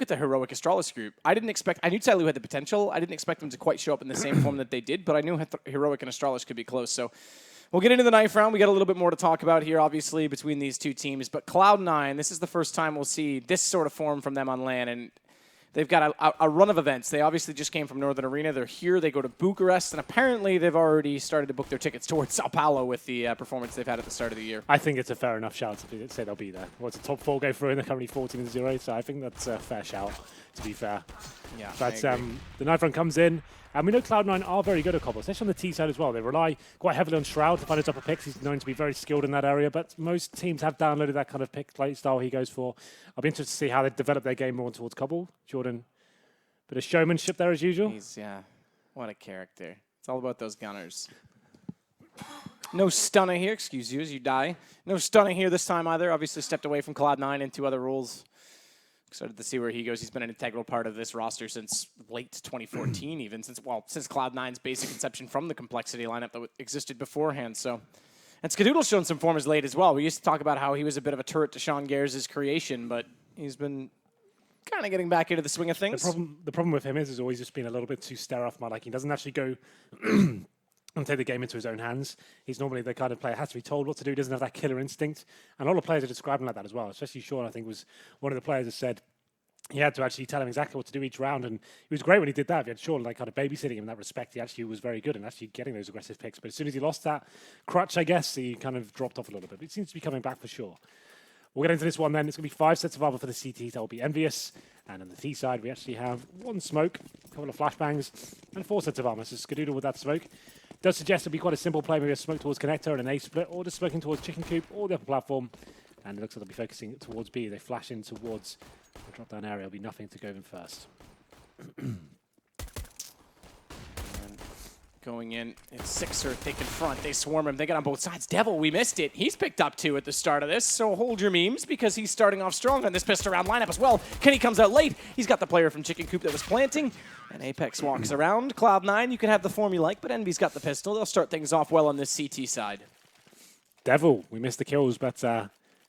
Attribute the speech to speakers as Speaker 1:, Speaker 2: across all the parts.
Speaker 1: at the heroic Astralis group. I knew Tyloo had the potential. I didn't expect them to quite show up in the same form that they did, but I knew heroic and Astralis could be close. So we'll get into the knife round. We got a little bit more to talk about here, obviously, between these two teams. But Cloud9, this is the first time we'll see this sort of form from them on LAN, and they've got a run of events. They obviously just came from Northern Arena. They're here. They go to Bucharest, and apparently they've already started to book their tickets towards Sao Paulo with the performance they've had at the start of the year.
Speaker 2: I think it's a fair enough shout to say they'll be there. Well, it's a top 4 go through, and they're currently 14-0, so I think that's a fair shout, to be fair.
Speaker 1: Yeah,
Speaker 2: but the knife run comes in, and we know Cloud9 are very good at Cobble, especially on the T side as well. They rely quite heavily on Shroud to find his upper picks. He's known to be very skilled in that area, but most teams have downloaded that kind of pick play style he goes for. I'll be interested to see how they develop their game more towards Cobble. Jordan, bit of showmanship there as usual.
Speaker 1: Yeah, what a character. It's all about those gunners. No stunner here, excuse you as you die. No stunning here this time either. Obviously stepped away from Cloud9 into other roles. Excited to see where he goes. He's been an integral part of this roster since late 2014 even, since Cloud9's basic conception from the complexity lineup that existed beforehand. So, and Skadoodle's shown some form as late as well. We used to talk about how he was a bit of a turret to Sean Gares' creation, but he's been kind of getting back into the swing of things.
Speaker 2: The problem with him is always just been a little bit too sterile off my liking. He doesn't actually go and take the game into his own hands. He's normally the kind of player has to be told what to do. He doesn't have that killer instinct. And a lot of players are describing like that as well. Especially Sean, I think, was one of the players that said he had to actually tell him exactly what to do each round. And he was great when he did that. If you had Sean like kind of babysitting him in that respect, he actually was very good and actually getting those aggressive picks. But as soon as he lost that crutch, I guess, he kind of dropped off a little bit. But he seems to be coming back for sure. We'll get into this one then. It's going to be 5 sets of armor for the CT. That will be EnVyUs. And on the T side, we actually have 1 smoke, a couple of flashbangs, and 4 sets of armor. So Skadoodle with that smoke does suggest it'll be quite a simple play, maybe a smoke towards connector and an A split, or just smoking towards chicken coop or the upper platform. And it looks like they'll be focusing towards B. They flash in towards the drop down area. It'll be nothing to go in first.
Speaker 1: Going in, it's Sixer, they confront, they swarm him, they get on both sides. Devil, we missed it. He's picked up 2 at the start of this, so hold your memes because he's starting off strong on this pistol round lineup as well. Kenny comes out late. He's got the player from Chicken Coop that was planting, and Apex walks around. Cloud9, you can have the form you like, but Envy's got the pistol. They'll start things off well on this CT side.
Speaker 2: Devil, we missed the kills, but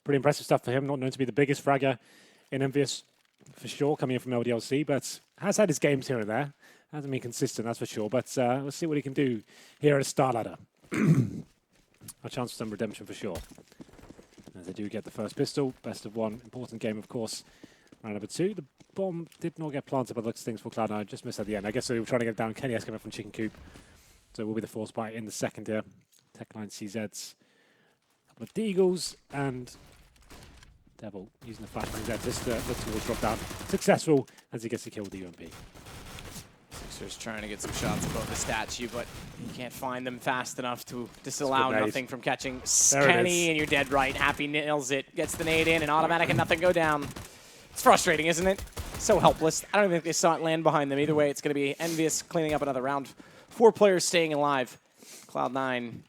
Speaker 2: pretty impressive stuff for him. Not known to be the biggest fragger in EnVyUs for sure, coming in from LDLC, but has had his games here and there. Hasn't been consistent, that's for sure, but we'll see what he can do here at a star ladder. A chance for some redemption for sure. As they do get the first pistol, best of 1, important game, of course. Round number 2, the bomb did not get planted by the looks of things for Cloud9, just missed at the end. I guess they were trying to get it down. Kenny has come in from Chicken Coop, so it will be the force buy in the second here. Techline CZs, a couple of Deagles, and Devil using the flashbang there just to look towards drop down. Successful as he gets the kill with the UMP.
Speaker 1: Sixer's trying to get some shots above the statue, but he can't find them fast enough to disallow nothing from catching Kenny, and you're dead right. Happy nails it, gets the nade in, and automatic and nothing go down. It's frustrating, isn't it? So helpless. I don't even think they saw it land behind them. Either way, it's going to be EnVyUs cleaning up another round. 4 players staying alive. Cloud9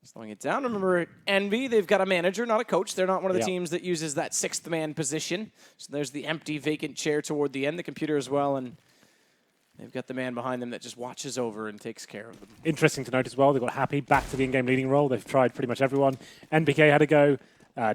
Speaker 1: slowing it down. Remember, Envy, they've got a manager, not a coach. They're not one of the teams that uses that 6th man position. So there's the empty, vacant chair toward the end, the computer as well, and they've got the man behind them that just watches over and takes care of them.
Speaker 2: Interesting to note as well, they've got Happy back to the in-game leading role. They've tried pretty much everyone. NBK had a go,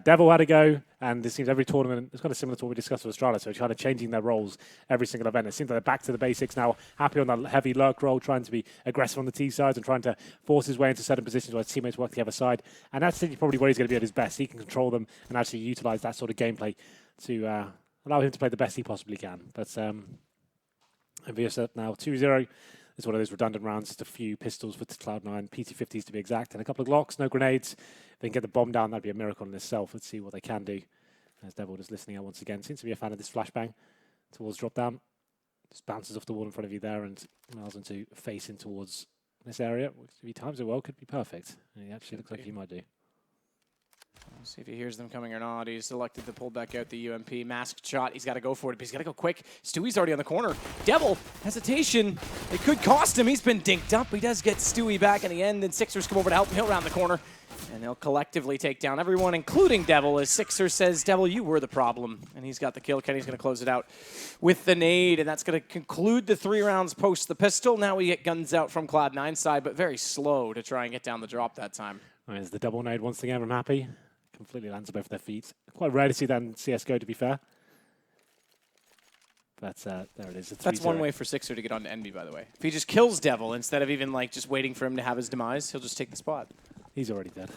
Speaker 2: Devil had a go, and it seems every tournament is kind of similar to what we discussed with Australia, so kind of changing their roles every single event. It seems like they're back to the basics now, Happy on the heavy lurk role, trying to be aggressive on the T sides and trying to force his way into certain positions where his teammates work the other side. And that's probably where he's going to be at his best. He can control them and actually utilize that sort of gameplay to allow him to play the best he possibly can. But EnVyUs up now 2-0. It's one of those redundant rounds, just a few pistols for Cloud9, PT-50s to be exact, and a couple of Glocks, no grenades. If they can get the bomb down, that'd be a miracle in itself. Let's see what they can do. As Devil just listening out once again. Seems to be a fan of this flashbang towards drop down. Just bounces off the wall in front of you there and allows them to face in towards this area, which if he times it well, could be perfect. And he actually looks like he might do.
Speaker 1: We'll see if he hears them coming or not. He's selected to pull back out the UMP. Masked shot. He's got to go for it, but he's got to go quick. Stewie's already on the corner. Devil, hesitation. It could cost him. He's been dinked up. He does get Stewie back in the end, and Sixers come over to help him. He'll round the corner, and they'll collectively take down everyone, including Devil, as Sixer says, Devil, you were the problem. And he's got the kill. Kenny's going to close it out with the nade, and that's going to conclude the 3 rounds post the pistol. Now we get guns out from Cloud9 side, but very slow to try and get down the drop that time.
Speaker 2: There's the double nade once again from Happy. Completely lands on both their feet. Quite rare to see that in CSGO, to be fair. But there it is.
Speaker 1: That's one way for Sixer to get onto Envy, by the way. If he just kills Devil instead of even like just waiting for him to have his demise, he'll just take the spot.
Speaker 2: He's already dead.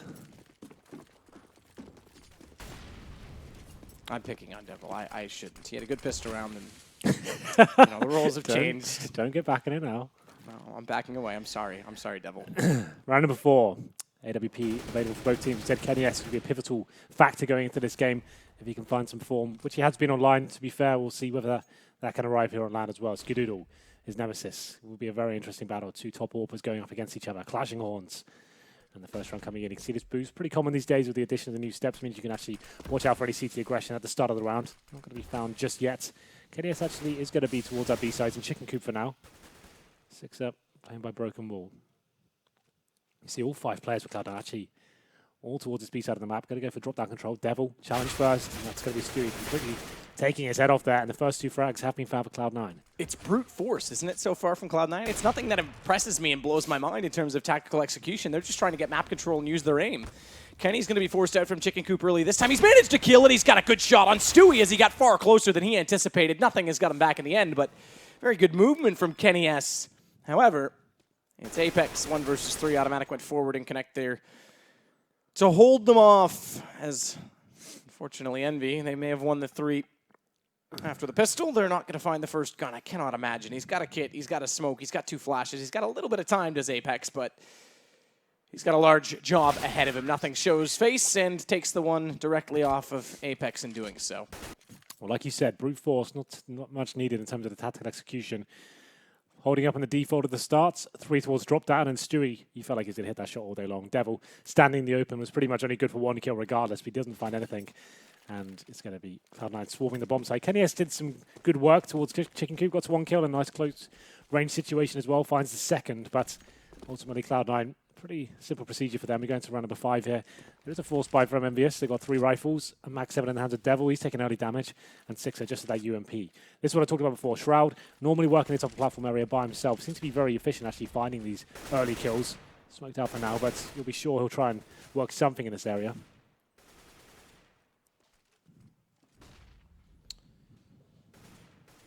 Speaker 1: I'm picking on Devil. I shouldn't. He had a good pistol round, and the roles have changed.
Speaker 2: Don't get back in it now.
Speaker 1: No, I'm backing away. I'm sorry. I'm sorry, Devil.
Speaker 2: Round number 4. AWP available for both teams. Said Kenny S could be a pivotal factor going into this game if he can find some form, which he has been online. To be fair, we'll see whether that can arrive here on LAN as well. Skidoodle, his nemesis. It will be a very interesting battle. 2 top AWPers going up against each other. Clashing horns. And the first round coming in. You can see this boost. Pretty common these days with the addition of the new steps. Means you can actually watch out for any CT aggression at the start of the round. Not going to be found just yet. Kenny S actually is going to be towards our B sides and chicken coop for now. 6 up, playing by Broken Wall. You see all 5 players with Cloud9 actually all towards his B side of the map. Going to go for drop down control. Devil, challenge first. And that's going to be Stewie completely taking his head off there. And the first 2 frags have been found for Cloud9.
Speaker 1: It's brute force, isn't it, so far from Cloud9? It's nothing that impresses me and blows my mind in terms of tactical execution. They're just trying to get map control and use their aim. Kenny's going to be forced out from chicken coop early this time. He's managed to kill it. He's got a good shot on Stewie as he got far closer than he anticipated. Nothing has got him back in the end, but very good movement from Kenny S. However, it's Apex 1 versus 3. Automatic went forward and connect there to hold them off, as unfortunately Envy, they may have won the 3 after the pistol. They're not going to find the first gun. I cannot imagine. He's got a kit, he's got a smoke, he's got 2 flashes, he's got a little bit of time, does Apex, but he's got a large job ahead of him. Nothing shows face and takes the one directly off of Apex in doing so.
Speaker 2: Well, like you said, brute force, not much needed in terms of the tactical execution. Holding up on the default at the start, 3 towards drop down, and Stewie, he felt like he was going to hit that shot all day long. Devil, standing in the open, was pretty much only good for 1 kill regardless, but he doesn't find anything. And it's going to be Cloud9 swarming the bomb site. Kenny S did some good work towards chicken coop, got to 1 kill, a nice close range situation as well, finds the second, but ultimately Cloud9, pretty simple procedure for them. We're going to round number 5 here. There is a force buy from EnVyUs. They've got 3 rifles, a Max 7 in the hands of Devil. He's taking early damage, and Sixer just at that UMP. This is what I talked about before. Shroud, normally working in the top platform area by himself, seems to be very efficient actually finding these early kills. Smoked out for now, but you'll be sure he'll try and work something in this area.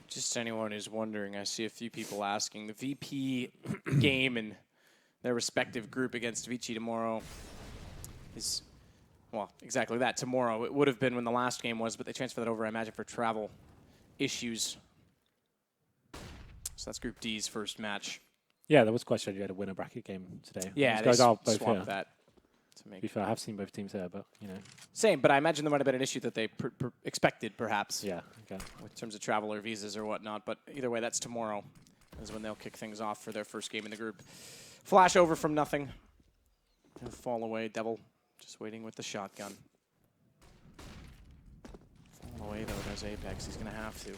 Speaker 1: Just anyone who's wondering, I see a few people asking. The VP game and their respective group against Vici tomorrow is, well, exactly that. Tomorrow. It would have been when the last game was, but they transferred that over, I imagine, for travel issues. So that's Group D's first match.
Speaker 2: Yeah, there was question you had a winner bracket game today.
Speaker 1: Yeah,
Speaker 2: these guys are both
Speaker 1: swapped
Speaker 2: here.
Speaker 1: that. To make
Speaker 2: To be fair, I have seen both teams there, but, you know.
Speaker 1: Same, but I imagine there might have been an issue that they expected, perhaps.
Speaker 2: Yeah, okay.
Speaker 1: In terms of travel or visas or whatnot. But either way, that's tomorrow is when they'll kick things off for their first game in the group. Flash over from nothing. He'll fall away. Devil just waiting with the shotgun. Fall away, though. There's Apex. He's going to have to.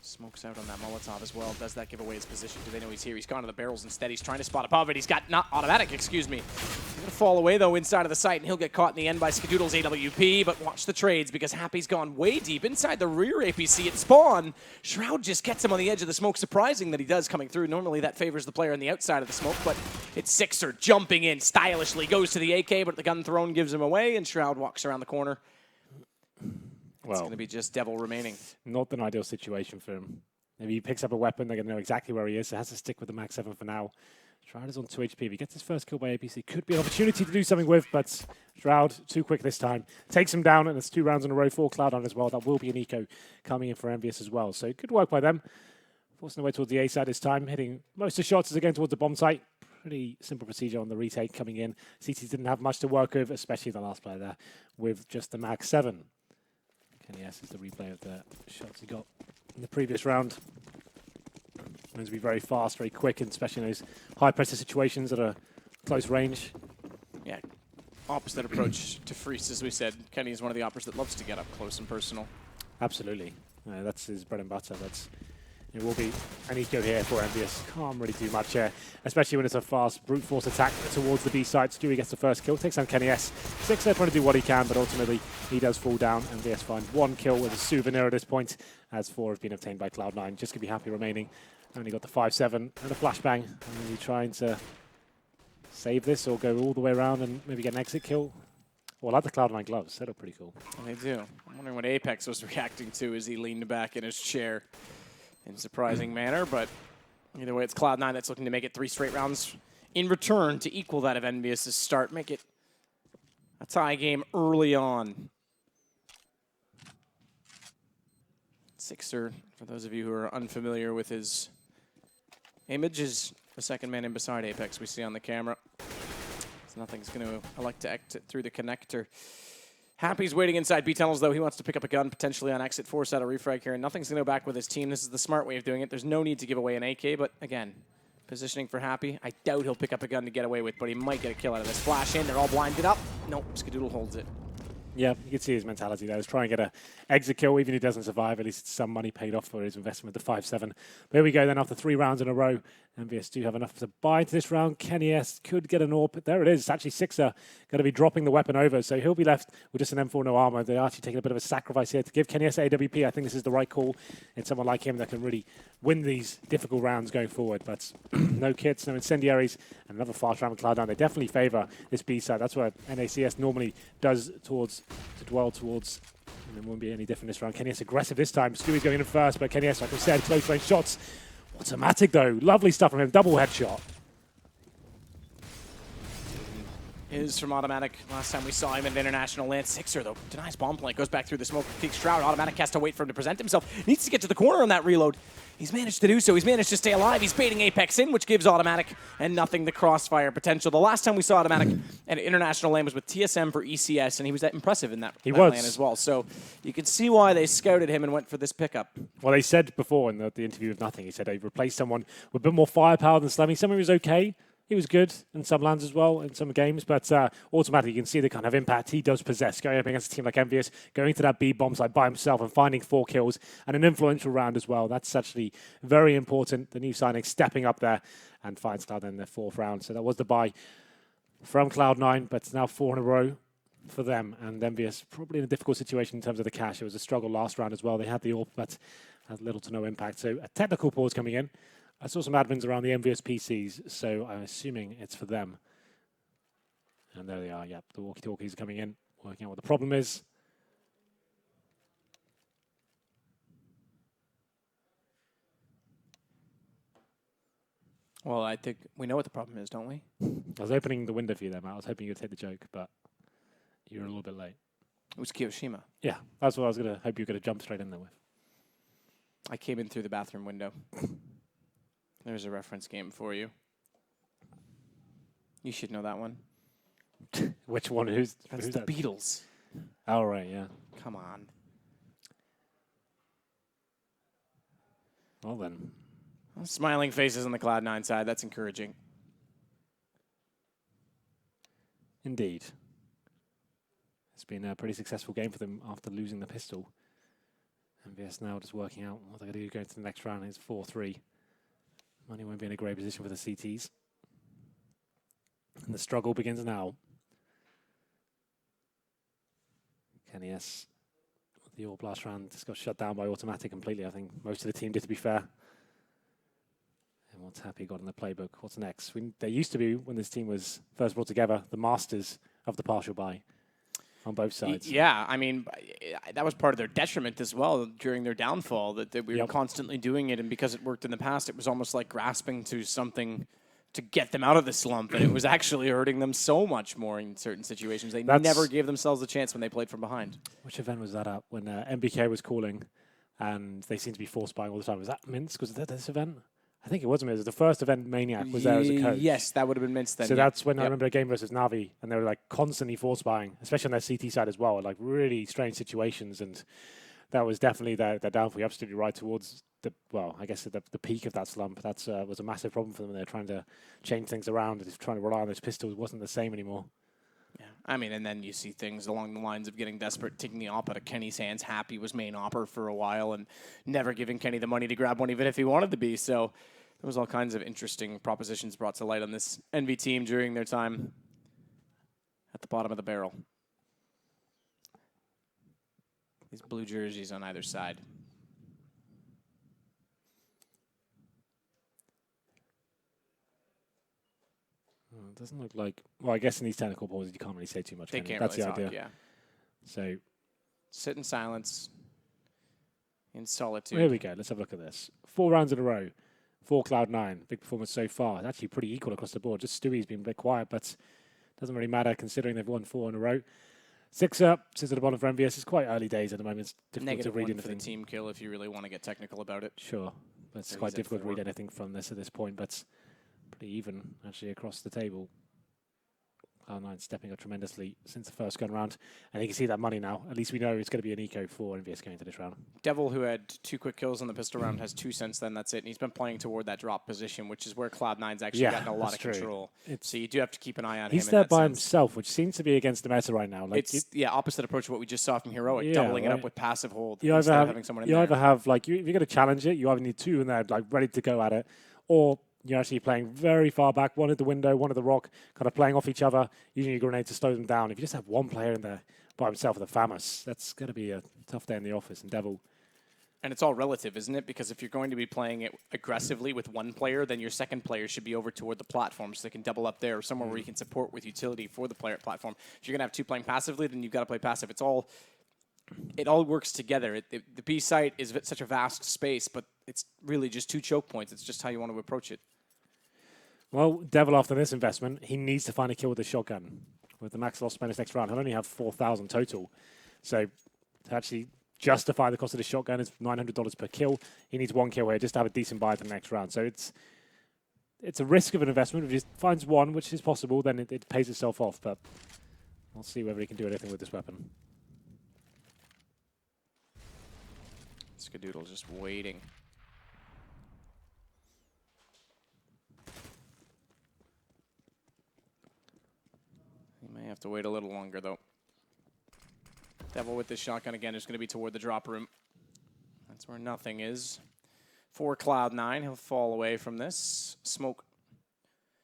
Speaker 1: Smokes out on that Molotov as well. Does that give away his position? Do they know he's here? He's gone to the barrels instead. He's trying to spot above it. He's got not automatic, excuse me. He's going to fall away, though, inside of the site, and he'll get caught in the end by Skidoodle's AWP. But watch the trades, because Happy's gone way deep inside the rear APC at spawn. Shroud just gets him on the edge of the smoke. Surprising that he does coming through. Normally, that favors the player on the outside of the smoke, but it's Sixer jumping in stylishly. Goes to the AK, but the gun thrown gives him away, and Shroud walks around the corner. It's going to be just Devil remaining.
Speaker 2: Not an ideal situation for him. Maybe he picks up a weapon, they're going to know exactly where he is, so has to stick with the Max 7 for now. Shroud is on 2 HP. If he gets his first kill by APC, could be an opportunity to do something with, but Shroud, too quick this time. Takes him down, and it's 2 rounds in a row for Cloud9 as well. That will be an eco coming in for EnVyUs as well. So good work by them. Forcing their way towards the A side this time, hitting most of the shots is again towards the bomb site. Pretty simple procedure on the retake coming in. CT didn't have much to work with, especially the last player there, with just the Max 7. Kenny S is the replay of the shots he got in the previous round. Going to be very fast, very quick, and especially in those high-pressure situations at a close range.
Speaker 1: Yeah, opposite approach to Freeze, as we said. Kenny is one of the operators that loves to get up close and personal.
Speaker 2: Absolutely. That's his bread and butter. It will be an eco here for EnVyUs. Can't really do much here, especially when it's a fast brute force attack towards the B side. Stewie gets the first kill, takes down Kenny S. Sixer trying to do what he can, but ultimately he does fall down. EnVyUs find 1 kill with a souvenir at this point, as 4 have been obtained by Cloud9. Just going to be happy remaining. Only got the 5-7 and a flashbang. And are trying to save this or go all the way around and maybe get an exit kill? Well, I like the Cloud9 gloves. They look pretty cool.
Speaker 1: They do. I'm wondering what Apex was reacting to as he leaned back in his chair in a surprising manner. But either way, it's Cloud9 that's looking to make it 3 straight rounds in return to equal that of EnVyUs' start. Make it a tie game early on. Sixer, for those of you who are unfamiliar with his image, is the second man in beside Apex we see on the camera. So nothing's going to elect to exit through the connector. Happy's waiting inside B tunnels, though. He wants to pick up a gun potentially on exit, force out a refrag here, and nothing's going to go back with his team. This is the smart way of doing it. There's no need to give away an AK, but again, positioning for Happy. I doubt he'll pick up a gun to get away with, but he might get a kill out of this. Flash in, they're all blinded up. Nope, Skadoodle holds it. Yeah,
Speaker 2: you can see his mentality there. He's trying to get an exit kill, even if he doesn't survive. At least some money paid off for his investment, the 5-7. But here we go then, after 3 rounds in a row. EnVyUs do have enough to buy into this round. Kenny S could get an AWP. There it is. It's actually Sixer going to be dropping the weapon over. So he'll be left with just an M4, no armor. They're actually taking a bit of a sacrifice here to give Kenny S AWP. I think this is the right call. It's someone like him that can really win these difficult rounds going forward. But no kits, no incendiaries, and another fast round with Cloud9. They definitely favor this B side. That's what NACS normally does to dwell towards. And it won't be any different this round. Kenny S aggressive this time. Scooby's going in first, but Kenny S, like we said, close range shots. Automatic though. Lovely stuff from him. Double headshot.
Speaker 1: Is from Automatic. Last time we saw him in International LAN. Sixer, though, denies bomb plant. Goes back through the smoke. Takes Shroud. Automatic has to wait for him to present himself. Needs to get to the corner on that reload. He's managed to do so. He's managed to stay alive. He's baiting Apex in, which gives Automatic and nothing the crossfire potential. The last time we saw Automatic at International LAN was with TSM for ECS, and he was that impressive in that LAN as well. So you can see why they scouted him and went for this pickup. Well,
Speaker 2: they said before in the interview with Nothing, he said they replaced someone with a bit more firepower than Slammy. Someone who was okay. He was good in some lands as well, in some games, but automatically you can see the kind of impact he does possess, going up against a team like EnVyUs, going to that B bomb site by himself and finding 4 kills, and an influential round as well. That's actually very important. The new signing stepping up there and finds Cloud9 in their 4th round. So that was the buy from Cloud9, but it's now 4 in a row for them, and EnVyUs probably in a difficult situation in terms of the cash. It was a struggle last round as well. They had the AWP, but had little to no impact. So a technical pause coming in. I saw some admins around the EnVyUs PCs, so I'm assuming it's for them. And there they are, yep, the walkie-talkies are coming in, working out what the problem is.
Speaker 1: Well, I think we know what the problem is, don't we?
Speaker 2: I was opening the window for you there, Matt. I was hoping you'd take the joke, but you're a little bit late.
Speaker 1: It was Kiyoshima.
Speaker 2: Yeah, that's what I was going to hope you were going to jump straight in there with.
Speaker 1: I came in through the bathroom window. There's a reference game for you. You should know that one.
Speaker 2: Which one?
Speaker 1: That's the Beatles.
Speaker 2: Oh, right, yeah.
Speaker 1: Come on.
Speaker 2: Well, then.
Speaker 1: Smiling faces on the Cloud9 side. That's encouraging.
Speaker 2: Indeed. It's been a pretty successful game for them after losing the pistol. EnVyUs now just working out what they're going to do going to the next round. It's 4-3. Money won't be in a great position for the CTs. And the struggle begins now. Kenny S, the AWP last round, just got shut down by Automatic completely. I think most of the team did, to be fair. And what's Happy got in the playbook? What's next? They used to be, when this team was first brought together, the masters of the partial buy on both sides.
Speaker 1: Yeah, I mean, that was part of their detriment as well during their downfall, that we were constantly doing it, and because it worked in the past, it was almost like grasping to something to get them out of the slump, and it was actually hurting them so much more in certain situations. They never gave themselves a chance when they played from behind.
Speaker 2: Which event was that at? When MBK was calling, and they seemed to be force buying all the time. Was that Minsk? Was that this event? I think it was Minsk. It was the first event Maniac was there as a coach.
Speaker 1: Yes, that would have been Minsk then.
Speaker 2: So that's when I remember a game versus Navi, and they were like constantly force buying, especially on their CT side as well, like really strange situations, and that was definitely their downfall. You're absolutely right, towards the, well, I guess the peak of that slump. That was a massive problem for them. They're trying to change things around, and trying to rely on those pistols wasn't the same anymore.
Speaker 1: Yeah, I mean, and then you see things along the lines of getting desperate, taking the op out of Kenny's hands. Happy was main opper for a while, and never giving Kenny the money to grab one, even if he wanted to be. So there was all kinds of interesting propositions brought to light on this EnVy team during their time at the bottom of the barrel. These blue jerseys on either side.
Speaker 2: It doesn't look like... Well, I guess in these technical pauses, you can't really say too much.
Speaker 1: They can't
Speaker 2: That's
Speaker 1: really
Speaker 2: the
Speaker 1: talk,
Speaker 2: idea.
Speaker 1: yeah.
Speaker 2: So...
Speaker 1: Sit in silence. In solitude.
Speaker 2: Here we go. Let's have a look at this. 4 rounds in a row for Cloud9. Big performance so far. It's actually pretty equal across the board. Just Stewie's been a bit quiet, but doesn't really matter considering they've won 4 in a row. 6 up, sits at the bottom for EnVyUs. It's quite early days at the moment. It's difficult to read
Speaker 1: -1
Speaker 2: anything.
Speaker 1: for the team kill if you really want to get technical about it.
Speaker 2: Sure. But it's
Speaker 1: So
Speaker 2: quite
Speaker 1: he's at
Speaker 2: difficult to
Speaker 1: 4.
Speaker 2: read anything from this at this point, but pretty even actually across the table. Cloud9 stepping up tremendously since the first gun round. And you can see that money now. At least we know it's going to be an eco for EnVyUs going into this round.
Speaker 1: Devil, who had 2 quick kills on the pistol round, has 2 since then. That's it. And he's been playing toward that drop position, which is where Cloud9's actually gotten a lot of control. So you do have to keep an eye on him.
Speaker 2: He's there by himself, which seems to be against the meta right now. Like
Speaker 1: it's opposite approach of what we just saw from Heroic, doubling it up with passive hold.
Speaker 2: You either have, having someone in there. Either have, like, if you're going to challenge it, you either need 2 in there, like, ready to go at it, or you're actually playing very far back, one at the window, one at the rock, kind of playing off each other, using your grenade to slow them down. If you just have one player in there by himself with a FAMAS, that's going to be a tough day in the office. And Devil.
Speaker 1: And it's all relative, isn't it? Because if you're going to be playing it aggressively with one player, then your second player should be over toward the platform so they can double up there or somewhere where you can support with utility for the player at platform. If you're going to have 2 playing passively, then you've got to play passive. It all works together. The B site is such a vast space, but it's really just 2 choke points. It's just how you want to approach it.
Speaker 2: Well, Devil, after this investment, he needs to find a kill with the shotgun. With the max loss spend this next round, he'll only have 4,000 total. So to actually justify the cost of the shotgun is $900 per kill. He needs 1 kill here just to have a decent buy for the next round. So it's a risk of an investment. If he finds 1, which is possible, then it pays itself off. But we'll see whether he can do anything with this weapon.
Speaker 1: Skadoodle just waiting. He may have to wait a little longer, though. Devil with this shotgun again is going to be toward the drop room. That's where nothing is. For Cloud9, he'll fall away from this. Smoke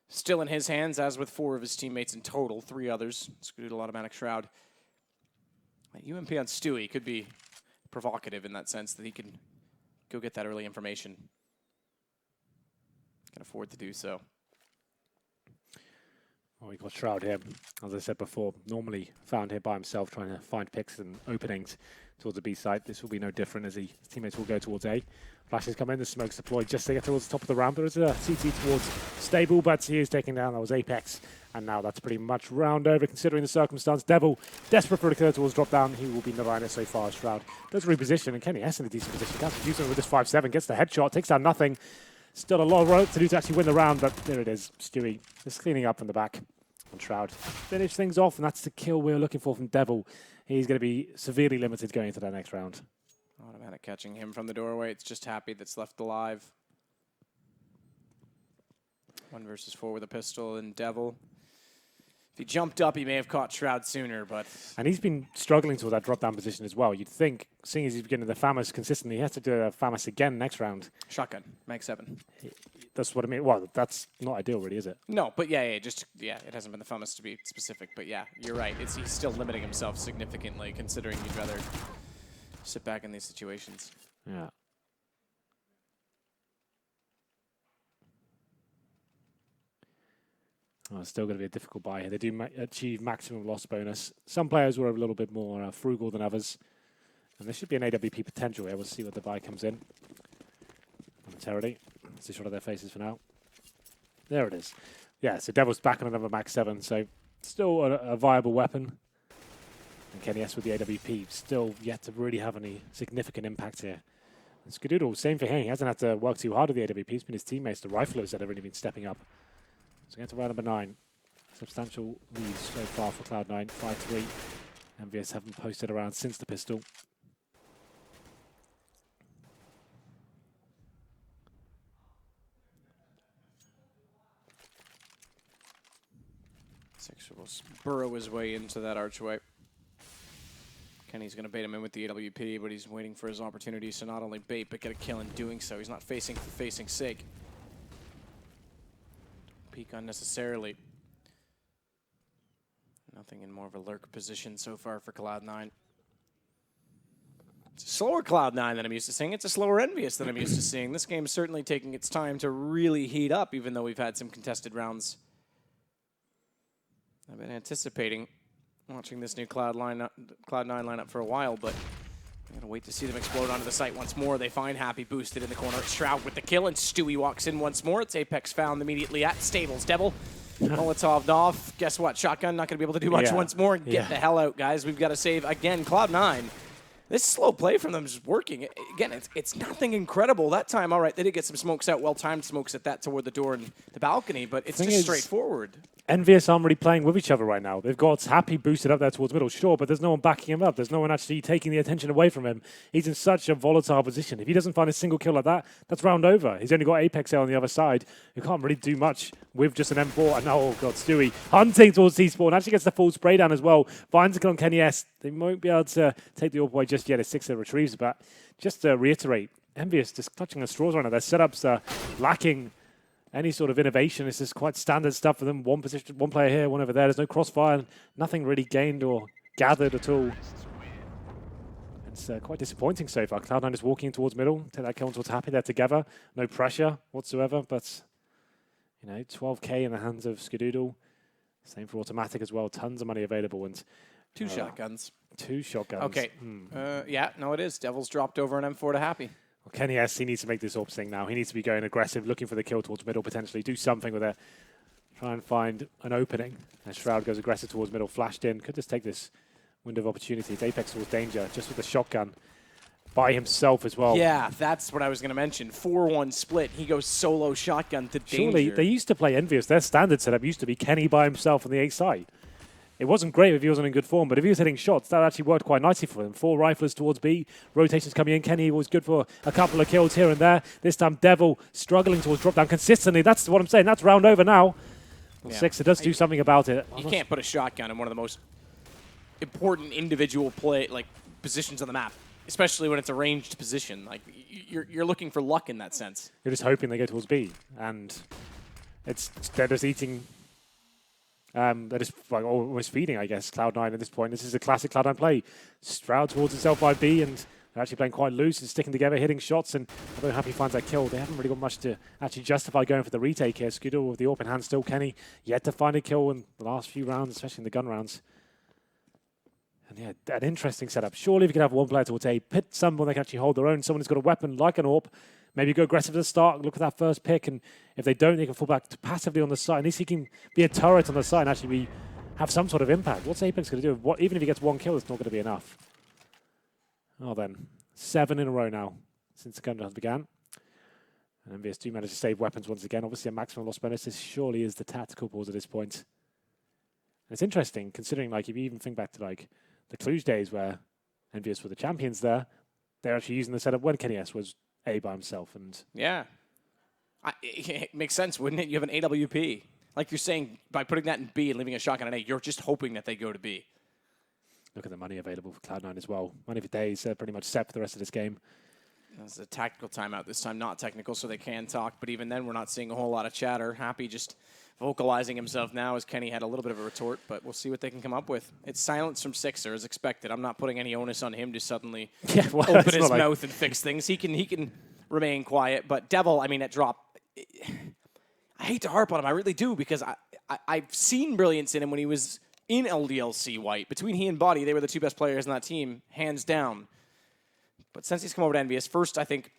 Speaker 1: still in his hands, as with 4 of his teammates in total. 3 others. Skadoodle automatic shroud. UMP on Stewie could be provocative in that sense that he can go get that early information. Can afford to do so.
Speaker 2: Well, we got Shroud here, as I said before, normally found here by himself trying to find picks and openings towards the B side. This will be no different as his teammates will go towards A. Flashes come in, the smoke's deployed just to get towards the top of the ramp. There is a CT towards Stable, but he is taken down. That was Apex. And now that's pretty much round over considering the circumstance. Devil, desperate for a clear towards drop down. He will be Narayana so far as Shroud does reposition, and Kenny S in a decent position. That's producing with this 5-7, gets the headshot, takes down nothing. Still a lot of work to do to actually win the round, but there it is. Stewie just cleaning up from the back. And Shroud finish things off, and that's the kill we're looking for from Devil. He's going to be severely limited going into that next round.
Speaker 1: Automatic catching him from the doorway. It's just Happy that's left alive. 1 versus 4 with a pistol, and Devil. If he jumped up, he may have caught Shroud sooner, but...
Speaker 2: And he's been struggling toward that drop-down position as well. You'd think, seeing as he's getting the FAMAS consistently, he has to do a FAMAS again next round.
Speaker 1: Shotgun, Mag 7.
Speaker 2: That's what I mean. Well, that's not ideal, really, is it?
Speaker 1: No, but yeah, it hasn't been the FAMAS to be specific, but yeah, you're right. He's still limiting himself significantly, considering you'd rather sit back in these situations.
Speaker 2: Yeah. Oh, it's still going to be a difficult buy here. They do achieve maximum loss bonus. Some players were a little bit more frugal than others. And there should be an AWP potential here. We'll see what the buy comes in momentarily. Let's see shot of their faces for now. There it is. Yeah, so Devil's back on another Max 7, so still a viable weapon. And Kenny S with the AWP, still yet to really have any significant impact here. And Skadoodle, same for him. He hasn't had to work too hard with the AWP. It's been his teammates, the riflers, that have really been stepping up. So going to round number 9. Substantial leads so far for Cloud9, 5-3. EnVyUs haven't posted around since the pistol.
Speaker 1: Sixer will burrow his way into that archway. Kenny's going to bait him in with the AWP, but he's waiting for his opportunities to not only bait, but get a kill in doing so. He's not facing for facing's sake. Peek unnecessarily. Nothing in more of a lurk position so far for Cloud9. It's a slower Cloud9 than I'm used to seeing. It's a slower EnVyUs than I'm used to seeing. This game's certainly taking its time to really heat up, even though we've had some contested rounds I've been anticipating watching this new Cloud9 lineup for a while, but I'm going to wait to see them explode onto the site once more. They find Happy boosted in the corner. It's Shroud with the kill, and Stewie walks in once more. It's Apex found immediately at Stables. Devil, Molotov'd off. Guess what? Shotgun not going to be able to do much once more. Get the hell out, guys. We've got to save again. Cloud9. This slow play from them is working. Again, it's nothing incredible. That time, all right, they did get some smokes out, well-timed smokes at that toward the door and the balcony, but it's just straightforward.
Speaker 2: EnVyUs aren't really playing with each other right now. They've got Happy boosted up there towards middle, sure, but there's no one backing him up. There's no one actually taking the attention away from him. He's in such a volatile position. If he doesn't find a single kill like that, that's round over. He's only got Apex on the other side, who can't really do much with just an M4. And oh, God, Stewie hunting towards C-Spawn. Actually gets the full spray down as well. Finds a kill on Kenny S. They won't be able to take the AWP away just yet. It's 6 retrieves, but just to reiterate, EnVyUs just clutching the straws right now. Their setups are lacking any sort of innovation. This is quite standard stuff for them. One position, one player here, one over there. There's no crossfire, nothing really gained or gathered at all. It's quite disappointing so far. Cloud9 is walking towards middle. Take that kill towards Happy. They're together. No pressure whatsoever, but, you know, 12K in the hands of Skadoodle. Same for automatic as well. Tons of money available. And
Speaker 1: two shotguns.
Speaker 2: Two shotguns.
Speaker 1: Okay. Yeah, no, it is. Devil's dropped over an M4 to Happy.
Speaker 2: Well, Kenny S, he needs to make this AWP thing now. He needs to be going aggressive, looking for the kill towards middle, potentially. Do something with it. Try and find an opening. And Shroud goes aggressive towards middle, flashed in. Could just take this window of opportunity. It's Apex towards danger, just with the shotgun by himself as well.
Speaker 1: Yeah, that's what I was going to mention. 4-1 split. He goes solo shotgun to danger.
Speaker 2: Surely, they used to play EnVyUs. Their standard setup used to be Kenny by himself on the A side. It wasn't great if he wasn't in good form, but if he was hitting shots, that actually worked quite nicely for him. 4 riflers towards B, rotations coming in. Kenny was good for a couple of kills here and there. This time, Devil struggling towards drop down consistently. That's what I'm saying. That's round over now. Well, 6, it does do something about it.
Speaker 1: You can't put a shotgun in one of the most important individual positions on the map, especially when it's a ranged position. Like you're looking for luck in that sense.
Speaker 2: You're just hoping they go towards B, and they're just eating. They're just almost feeding, I guess, Cloud9 at this point. This is a classic Cloud9 play. Stroud towards himself by B, and they're actually playing quite loose and sticking together, hitting shots, and although Happy finds that kill, they haven't really got much to actually justify going for the retake here. Scoodle with the open hand still. Kenny yet to find a kill in the last few rounds, especially in the gun rounds. And yeah, an interesting setup. Surely if you could have one player towards A, pit someone they can actually hold their own, someone who's got a weapon like an AWP, maybe go aggressive at the start, look at that first pick, and if they don't, they can fall back passively on the side. At least he can be a turret on the side and actually have some sort of impact. What's Apex going to do? Even if he gets one kill, it's not going to be enough. Oh, then. 7 in a row now since the gun round began. And EnVyUs do manage to save weapons once again. Obviously, a maximum loss bonus. This surely is the tactical pause at this point. And it's interesting, considering, if you even think back to, the Cluj days where EnVyUs were the champions there, they're actually using the setup when Kenny S was A by himself. And
Speaker 1: yeah. It makes sense, wouldn't it? You have an AWP. Like you're saying, by putting that in B and leaving a shotgun in A, you're just hoping that they go to B.
Speaker 2: Look at the money available for Cloud9 as well. Money for days, pretty much set for the rest of this game.
Speaker 1: It's a tactical timeout this time, not technical, so they can talk. But even then, we're not seeing a whole lot of chatter. Happy just vocalizing himself now as Kenny had a little bit of a retort, but we'll see what they can come up with. It's silence from Sixer as expected. I'm not putting any onus on him to suddenly open his mouth and fix things. He can remain quiet, but Devil, at drop, I hate to harp on him, I really do, because I've seen brilliance in him when he was in LDLC White. Between he and Body, they were the 2 best players in that team, hands down. But since he's come over to EnVyUs, first, I think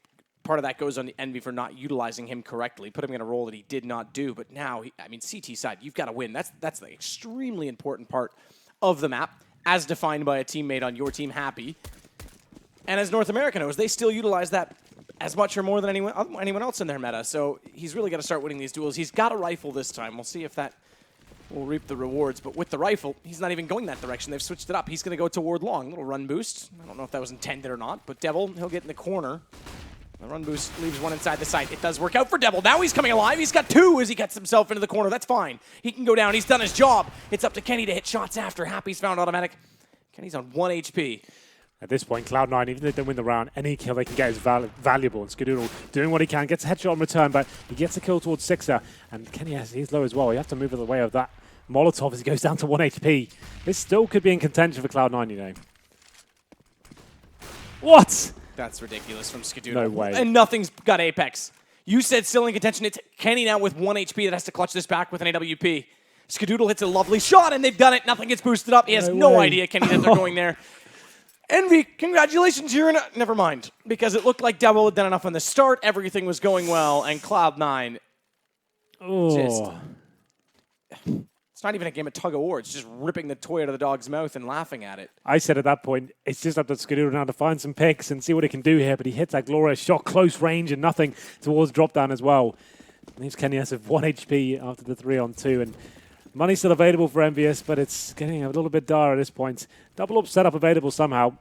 Speaker 1: part of that goes on the Envy for not utilizing him correctly, put him in a role that he did not do. But now, CT side, you've got to win. That's the extremely important part of the map, as defined by a teammate on your team, Happy. And as North America knows, they still utilize that as much or more than anyone else in their meta. So he's really got to start winning these duels. He's got a rifle this time. We'll see if that will reap the rewards. But with the rifle, he's not even going that direction. They've switched it up. He's going to go toward long. Little run boost. I don't know if that was intended or not. But Devil, he'll get in the corner. The run boost leaves one inside the site. It does work out for Devil. Now he's coming alive. He's got 2 as he gets himself into the corner. That's fine. He can go down. He's done his job. It's up to Kenny to hit shots after. Happy's found automatic. Kenny's on 1 HP.
Speaker 2: At this point, Cloud9, even if they don't win the round, any kill they can get is valuable. And Skadoodle doing what he can, gets a headshot in return, but he gets a kill towards Sixer. And Kenny, he's low as well. You have to move out of the way of that Molotov as he goes down to 1 HP. This still could be in contention for Cloud9, What?
Speaker 1: That's ridiculous from Skadoodle.
Speaker 2: No way.
Speaker 1: And nothing's got Apex. You said still in contention. It's Kenny now with 1 HP that has to clutch this back with an AWP. Skadoodle hits a lovely shot, and they've done it. Nothing gets boosted up. He has no idea, Kenny, that they're going there. Envy, congratulations, you're in a... Never mind, because it looked like Devil had done enough on the start. Everything was going well, and Cloud9 just... It's not even a game of tug-of-war. It's just ripping the toy out of the dog's mouth and laughing at it.
Speaker 2: I said at that point, it's just up to Skadoodle now to find some picks and see what he can do here, but he hits that glorious shot, close range, and nothing towards drop-down as well. Leaves kennyS with 1 HP after the 3-on-2, and money's still available for EnVyUs, but it's getting a little bit dire at this point. Double up setup available somehow.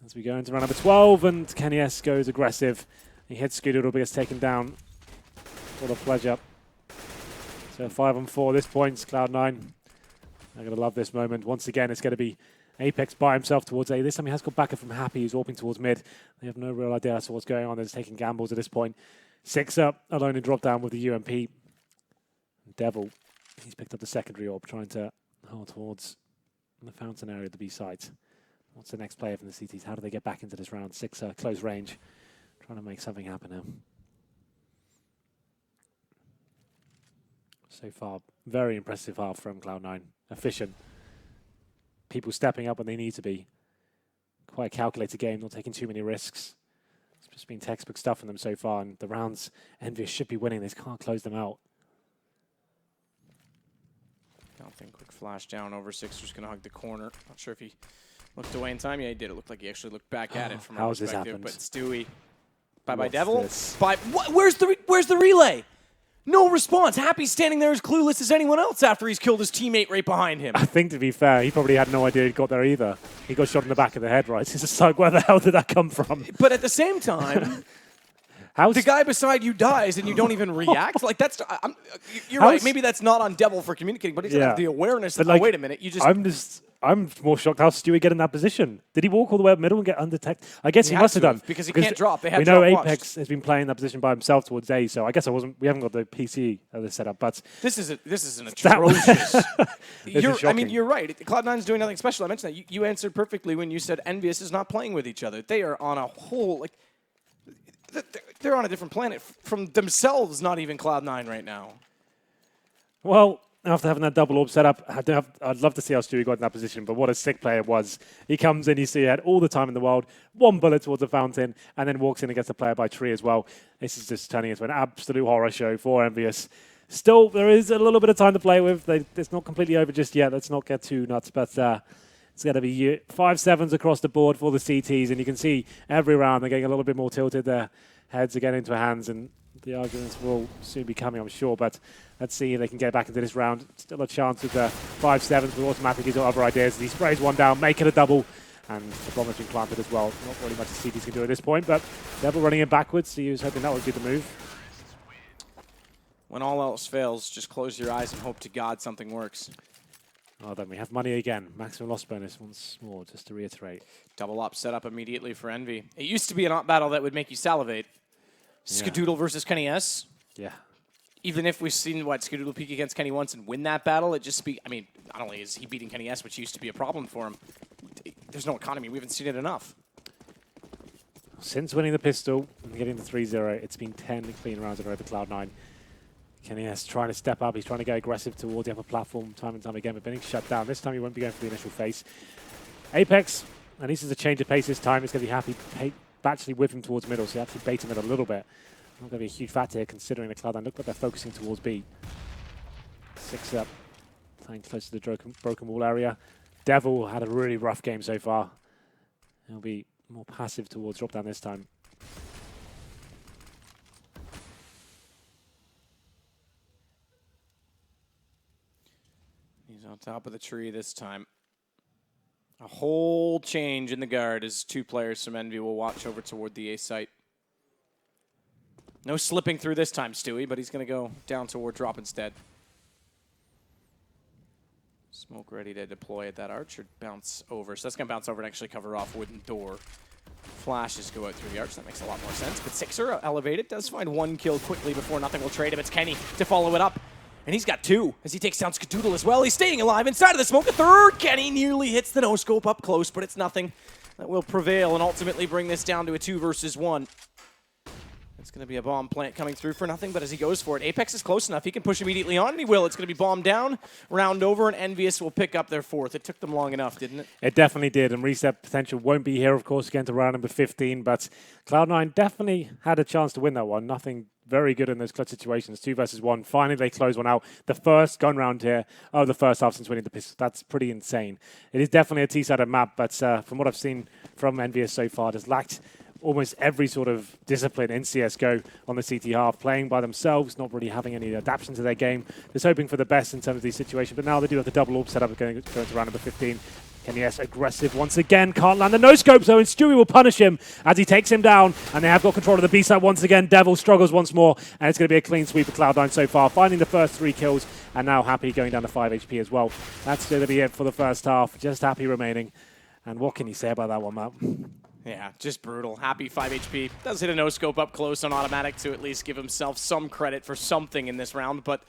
Speaker 2: As we go into round number 12, and kennyS goes aggressive. He hits Skadoodle, but gets taken down for the pleasure. So 5-on-4 this point, Cloud9. They're going to love this moment. Once again, it's going to be Apex by himself towards A. This time he has got backer from Happy, who's warping towards mid. They have no real idea as to what's going on. They're just taking gambles at this point. 6 up, alone in drop down with the UMP. Devil, he's picked up the secondary orb, trying to hold towards the fountain area of the B site. What's the next player from the CTs? How do they get back into this round? 6 close range, trying to make something happen now. So far, very impressive half from Cloud9. Efficient. People stepping up when they need to be. Quite a calculated game, not taking too many risks. It's just been textbook stuff from them so far, and the rounds EnVyUs should be winning. They just can't close them out.
Speaker 1: Nothing. Quick flash down over. Sixer's going to hug the corner. Not sure if he looked away in time. Yeah, he did. It looked like he actually looked back at it from our perspective. But Stewie, bye-bye Devil. Bye. Where's the relay? No response. Happy's standing there as clueless as anyone else after he's killed his teammate right behind him.
Speaker 2: I think, to be fair, he probably had no idea he'd got there either. He got shot in the back of the head, right? It's just like, where the hell did that come from?
Speaker 1: But at the same time, the guy beside you dies and you don't even react. Like, that's... you're right. Maybe that's not on Devil for communicating, but he doesn't have the awareness that, like, wait a minute, you just...
Speaker 2: I'm more shocked how Stewie get in that position. Did he walk all the way up middle and get undetected? I guess he must have done.
Speaker 1: Because he can't drop. They had
Speaker 2: we know Apex has been playing that position by himself towards A, so I guess we haven't got the PC of this setup, but...
Speaker 1: This is an atrocious... You're right. Cloud9's doing nothing special. I mentioned that. You answered perfectly when you said EnVyUs is not playing with each other. They are on a whole... like they're on a different planet from themselves, not even Cloud9 right now.
Speaker 2: Well... After having that double orb set up, I'd love to see how Stewie got in that position, but what a sick player it was. He comes in, you see he had all the time in the world, 1 bullet towards the fountain, and then walks in and gets the player by tree as well. This is just turning into an absolute horror show for EnVyUs. Still, there is a little bit of time to play with. It's not completely over just yet. Let's not get too nuts, but it's going to be 5-7s across the board for the CTs, and you can see every round they're getting a little bit more tilted. Their heads are getting into hands, and the arguments will soon be coming, I'm sure, but let's see if they can get back into this round. Still a chance with the 5-7s, but automatically he's got other ideas. He sprays one down, make it a double, and the bomb has been planted as well. Not really much the CTs can do at this point, but Devil running in backwards, he was hoping that would be the move.
Speaker 1: When all else fails, just close your eyes and hope to God something works.
Speaker 2: Oh, then we have money again. Maximum loss bonus once more, just to reiterate.
Speaker 1: Double up, set up immediately for Envy. It used to be an op battle that would make you salivate. Skadoodle versus kennyS.
Speaker 2: Yeah.
Speaker 1: Even if we've seen Skadoodle peak against Kenny once and win that battle, it just not only is he beating kennyS, which used to be a problem for him, there's no economy. We haven't seen it enough.
Speaker 2: Since winning the pistol and getting the 3-0, it's been 10 clean rounds in a row for Cloud9. kennyS trying to step up. He's trying to go aggressive towards the upper platform time and time again, but being shut down. This time he won't be going for the initial face. Apex, at least there's a change of pace this time. It's going to be Happy actually with him towards middle, so you actually bait him in a little bit. Not going to be a huge factor here considering the Cloud9 look like they're focusing towards B. 6 up, playing close to the broken wall area. Devil had a really rough game so far. He'll be more passive towards drop down this time.
Speaker 1: He's on top of the tree this time. A whole change in the guard as 2 players from Envy will watch over toward the A site. No slipping through this time, Stewie, but he's going to go down toward drop instead. Smoke ready to deploy at that arch or bounce over. So that's going to bounce over and actually cover off wooden door. Flashes go out through the arch. That makes a lot more sense. But Sixer elevated does find 1 kill quickly before nothing will trade him. It's Kenny to follow it up. And he's got 2 as he takes down Skadoodle as well. He's staying alive inside of the smoke. A third. Kenny nearly hits the no-scope up close, but it's nothing that will prevail and ultimately bring this down to a 2 versus 1. It's going to be a bomb plant coming through for nothing, but as he goes for it, Apex is close enough. He can push immediately on, and he will. It's going to be bombed down, round over, and EnVyUs will pick up their 4th. It took them long enough, didn't it?
Speaker 2: It definitely did, and reset potential won't be here, of course, again to round number 15, but Cloud9 definitely had a chance to win that one. Nothing very good in those clutch situations. 2 versus 1. Finally, they close one out. The first gun round here of the first half since winning the pistol. That's pretty insane. It is definitely a T-sided map, but from what I've seen from EnVyUs so far, it has lacked almost every sort of discipline in CSGO on the CT half, playing by themselves, not really having any adaptation to their game, just hoping for the best in terms of these situations. But now they do have the double orb set up going to round number 15. Yes, aggressive once again, can't land the no-scope though, and Stewie will punish him as he takes him down, and they have got control of the B-side once again. Devil struggles once more, and it's going to be a clean sweep for Cloud9 so far, finding the first 3 kills, and now Happy going down to 5 HP as well. That's going to be it for the first half, just Happy remaining. And what can you say about that one, Matt?
Speaker 1: Yeah, just brutal. Happy 5 HP. Does hit a no-scope up close on automatic to at least give himself some credit for something in this round, but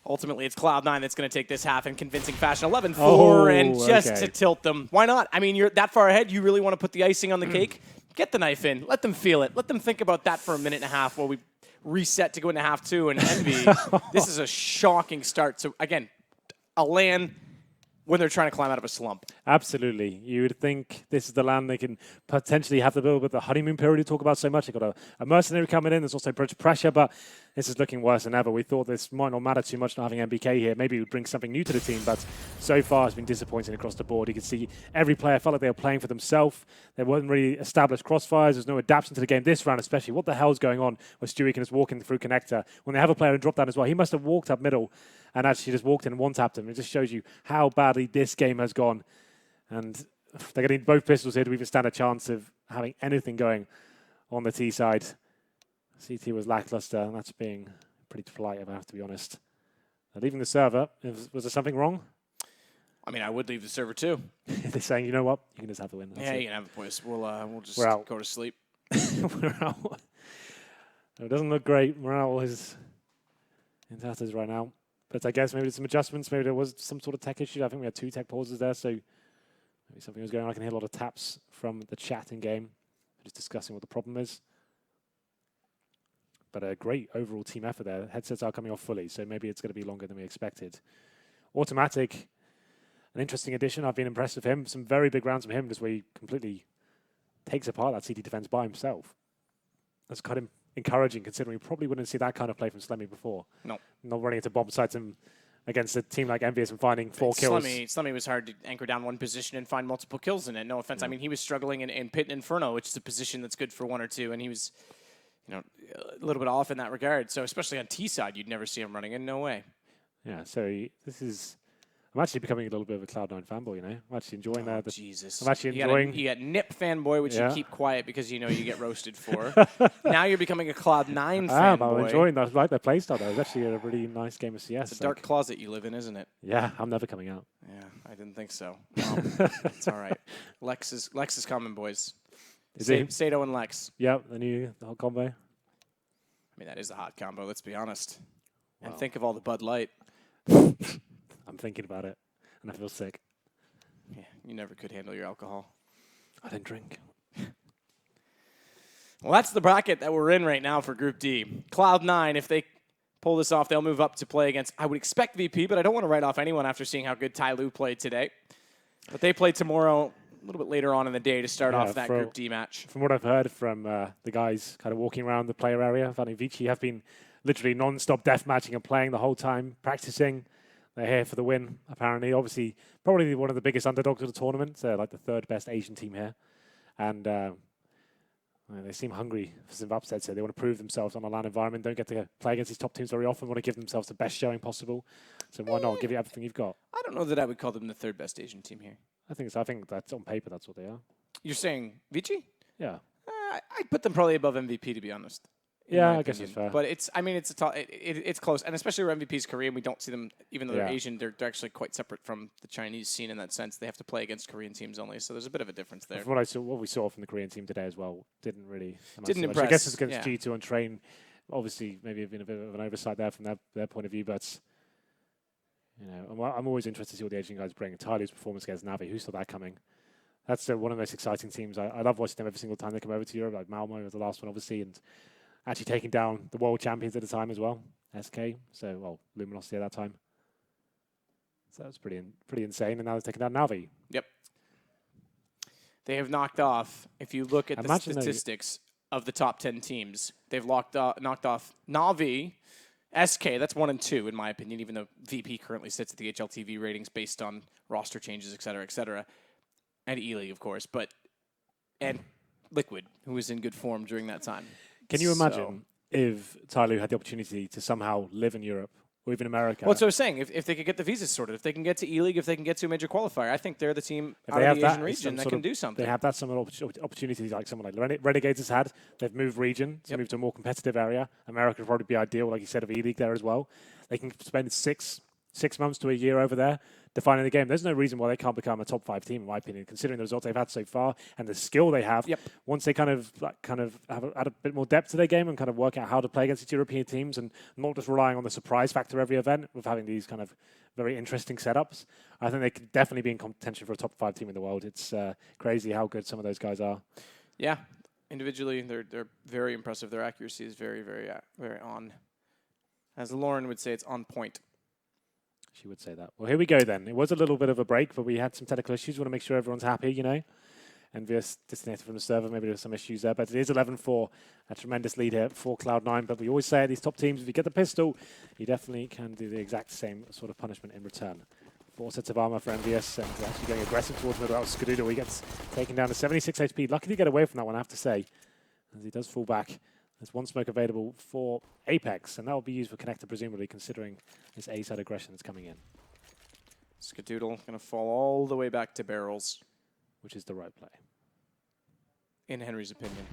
Speaker 1: ultimately it's Cloud9 that's going to take this half in convincing fashion. 11-4, and just to tilt them. Why not? I mean, you're that far ahead. You really want to put the icing on the cake? Get the knife in. Let them feel it. Let them think about that for a minute and a half while we reset to go into half 2. And Envy, this is a shocking start. So, again, a LAN when they're trying to climb out of a slump.
Speaker 2: Absolutely. You would think this is the LAN they can potentially have to build with the honeymoon period we talk about so much. They've got a mercenary coming in. There's also pressure, but this is looking worse than ever. We thought this might not matter too much not having MBK here. Maybe it would bring something new to the team, but so far it's been disappointing across the board. You can see every player felt like they were playing for themselves. There weren't really established crossfires. There's no adaptation to the game this round especially. What the hell's going on where Stewie can just walk in through connector? When they have a player in drop down as well, he must have walked up middle and actually just walked in and one-tapped him. It just shows you how badly this game has gone. And they're getting both pistols here to even stand a chance of having anything going on the T side. CT was lackluster, and that's being pretty polite, if I have to be honest. Leaving the server, was there something wrong?
Speaker 1: I mean, I would leave the server too.
Speaker 2: They're saying, you know what, you can just have the win.
Speaker 1: Yeah, you can have the points. We'll just go to sleep.
Speaker 2: We're out. It doesn't look great. Morale is in tatters right now. But I guess maybe there's some adjustments. Maybe there was some sort of tech issue. I think we had 2 tech pauses there, so maybe something was going on. I can hear a lot of taps from the chat in game, just discussing what the problem is. But a great overall team effort there. Headsets are coming off fully, so maybe it's going to be longer than we expected. Automatic, an interesting addition. I've been impressed with him. Some very big rounds from him, just where he completely takes apart that CT defense by himself. That's kind of encouraging, considering we probably wouldn't see that kind of play from Slemmy before.
Speaker 1: No.
Speaker 2: Not running into bomb sites and against a team like EnVyUs and finding 4 kills.
Speaker 1: Slemmy was hard to anchor down one position and find multiple kills in it. No offense. Yeah. I mean, he was struggling in Pit and Inferno, which is a position that's good for 1 or 2, and he was, you know, a little bit off in that regard. So especially on T side, you'd never see him running in. No way.
Speaker 2: Yeah. So this is. I'm actually becoming a little bit of a Cloud9 fanboy, you know? I'm actually enjoying that.
Speaker 1: Jesus.
Speaker 2: I'm actually enjoying...
Speaker 1: You got Nip fanboy, which you keep quiet because you know you get roasted for. Now you're becoming a Cloud9 fanboy.
Speaker 2: I'm enjoying that. I like their playstyle, though. It's actually a really nice game of CS.
Speaker 1: It's a dark closet you live in, isn't it?
Speaker 2: Yeah, I'm never coming out.
Speaker 1: Yeah, I didn't think so. It's all right. Lex is coming, boys. Sato and Lex.
Speaker 2: Yep, the hot combo.
Speaker 1: I mean, that is a hot combo, let's be honest. Wow. And think of all the Bud Light.
Speaker 2: I'm thinking about it, and I feel sick.
Speaker 1: Yeah, you never could handle your alcohol.
Speaker 2: I didn't drink.
Speaker 1: Well, that's the bracket that we're in right now for Group D. Cloud9, if they pull this off, they'll move up to play against, I would expect VP, but I don't want to write off anyone after seeing how good Ty Lue played today. But they play tomorrow, a little bit later on in the day to start off that Group D match.
Speaker 2: From what I've heard from the guys kind of walking around the player area, Vanny Vici have been literally non-stop deathmatching and playing the whole time, practicing. They're here for the win, apparently. Obviously, probably one of the biggest underdogs of the tournament. They're like the 3rd best Asian team here. And they seem hungry for some upsets here. They want to prove themselves on a LAN environment. Don't get to play against these top teams very often. Want to give themselves the best showing possible. So why not give you everything you've got?
Speaker 1: I don't know that I would call them the 3rd best Asian team here.
Speaker 2: I think that's on paper, that's what they are.
Speaker 1: You're saying Vici?
Speaker 2: Yeah.
Speaker 1: I'd put them probably above MVP, to be honest.
Speaker 2: Yeah, I guess it's fair.
Speaker 1: But it's close. And especially where MVP's Korean, we don't see them, even though they're Asian, they're actually quite separate from the Chinese scene in that sense. They have to play against Korean teams only. So there's a bit of a difference there.
Speaker 2: From what we saw from the Korean team today as well, didn't
Speaker 1: impress.
Speaker 2: I guess it's against G2 on train. Obviously, maybe been a bit of an oversight there from their point of view, but you know, I'm always interested to see what the Asian guys bring. Tyler's performance against Navi, who saw that coming? That's one of the most exciting teams. I love watching them every single time they come over to Europe, like Malmo was the last one, obviously, and actually taking down the world champions at the time as well, SK. So, well, Luminosity at that time. So that was pretty insane. And now they're taking down Navi.
Speaker 1: Yep. They have knocked off, if you look at the statistics of the top 10 teams, they've knocked off Navi, SK, that's 1 and 2 in my opinion, even though VP currently sits at the HLTV ratings based on roster changes, et cetera, and E-League, of course, and Liquid, who was in good form during that time.
Speaker 2: Can you imagine if Tyloo had the opportunity to somehow live in Europe or even America?
Speaker 1: Well, that's what I was saying. If they could get the visas sorted, if they can get to E-League, if they can get to a major qualifier, I think they're the team out of the Asian region that can do something.
Speaker 2: They have that some opportunities like someone like Renegades has had. They've moved region to move to a more competitive area. America would probably be ideal, like you said, of E-League there as well. They can spend six months to a year over there defining the game. There's no reason why they can't become a top 5 team, in my opinion, considering the results they've had so far and the skill they have.
Speaker 1: Yep.
Speaker 2: Once they kind of add a bit more depth to their game and kind of work out how to play against these European teams and not just relying on the surprise factor every event with having these kind of very interesting setups, I think they could definitely be in contention for a top 5 team in the world. It's crazy how good some of those guys are.
Speaker 1: Yeah, individually they're very impressive. Their accuracy is very, very, very on. As Lauren would say, it's on point.
Speaker 2: She would say that. Well, here we go then. It was a little bit of a break, but we had some technical issues. We want to make sure everyone's happy, you know. EnVyUs disconnected from the server. Maybe there's some issues there, but it is 11-4. A tremendous lead here for Cloud9. But we always say at these top teams, if you get the pistol, you definitely can do the exact same sort of punishment in return. 4 sets of armor for EnVyUs, and actually going aggressive towards middle. That was Skadoodle. He gets taken down to 76 HP. Lucky to get away from that one, I have to say, as he does fall back. There's one smoke available for Apex, and that will be used for Connector, presumably, considering this A-side aggression that's coming in.
Speaker 1: Skadoodle going to fall all the way back to barrels.
Speaker 2: Which is the right play.
Speaker 1: In Henry's opinion.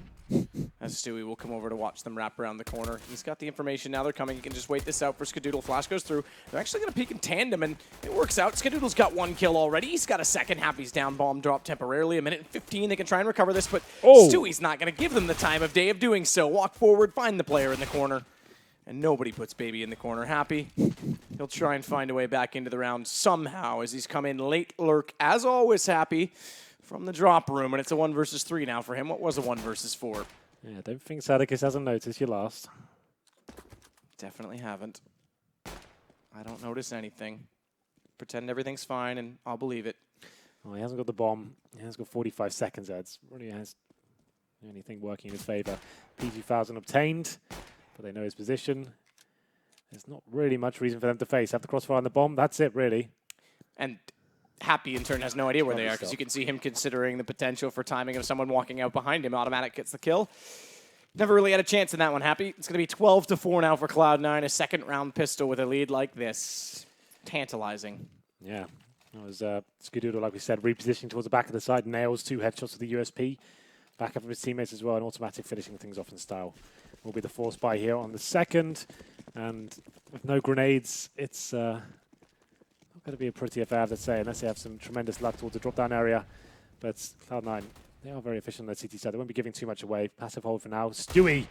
Speaker 1: As Stewie will come over to watch them wrap around the corner. He's got the information. Now they're coming. He can just wait this out for Skadoodle. Flash goes through. They're actually going to peek in tandem, and it works out. Skadoodle's got 1 kill already. He's got a second. Happy's down. Bomb drop temporarily. 1:15. They can try and recover this, but Stewie's not going to give them the time of day of doing so. Walk forward, find the player in the corner. And nobody puts Baby in the corner. Happy. He'll try and find a way back into the round somehow as he's come in late lurk, as always, Happy, from the drop room. And it's a 1 versus 3 now for him. What was a 1 versus 4?
Speaker 2: Yeah, I don't think Sadicus hasn't noticed your last.
Speaker 1: Definitely haven't. I don't notice anything. Pretend everything's fine, and I'll believe it.
Speaker 2: Oh, he hasn't got the bomb. He has got 45 seconds. That's really has anything working in his favor. PG-1000 obtained, but they know his position. There's not really much reason for them to face. Have the crossfire on the bomb. That's it, really.
Speaker 1: And Happy, in turn, has no idea where they are, because you can see him considering the potential for timing of someone walking out behind him. Automatic gets the kill. Never really had a chance in that one, Happy. It's going to be 12-4 now for Cloud9. A second-round pistol with a lead like this. Tantalizing.
Speaker 2: Yeah. That was Skadoodle, like we said, repositioning towards the back of the side. Nails 2 headshots with the USP. Back up of his teammates as well, and automatic finishing things off in style. Will be the force buy here on the second. And with no grenades, it's not going to be a pretty affair, let's say, unless they have some tremendous luck towards the drop-down area. But Cloud9, they are very efficient on their CT side. They won't be giving too much away. Passive hold for now. Stewie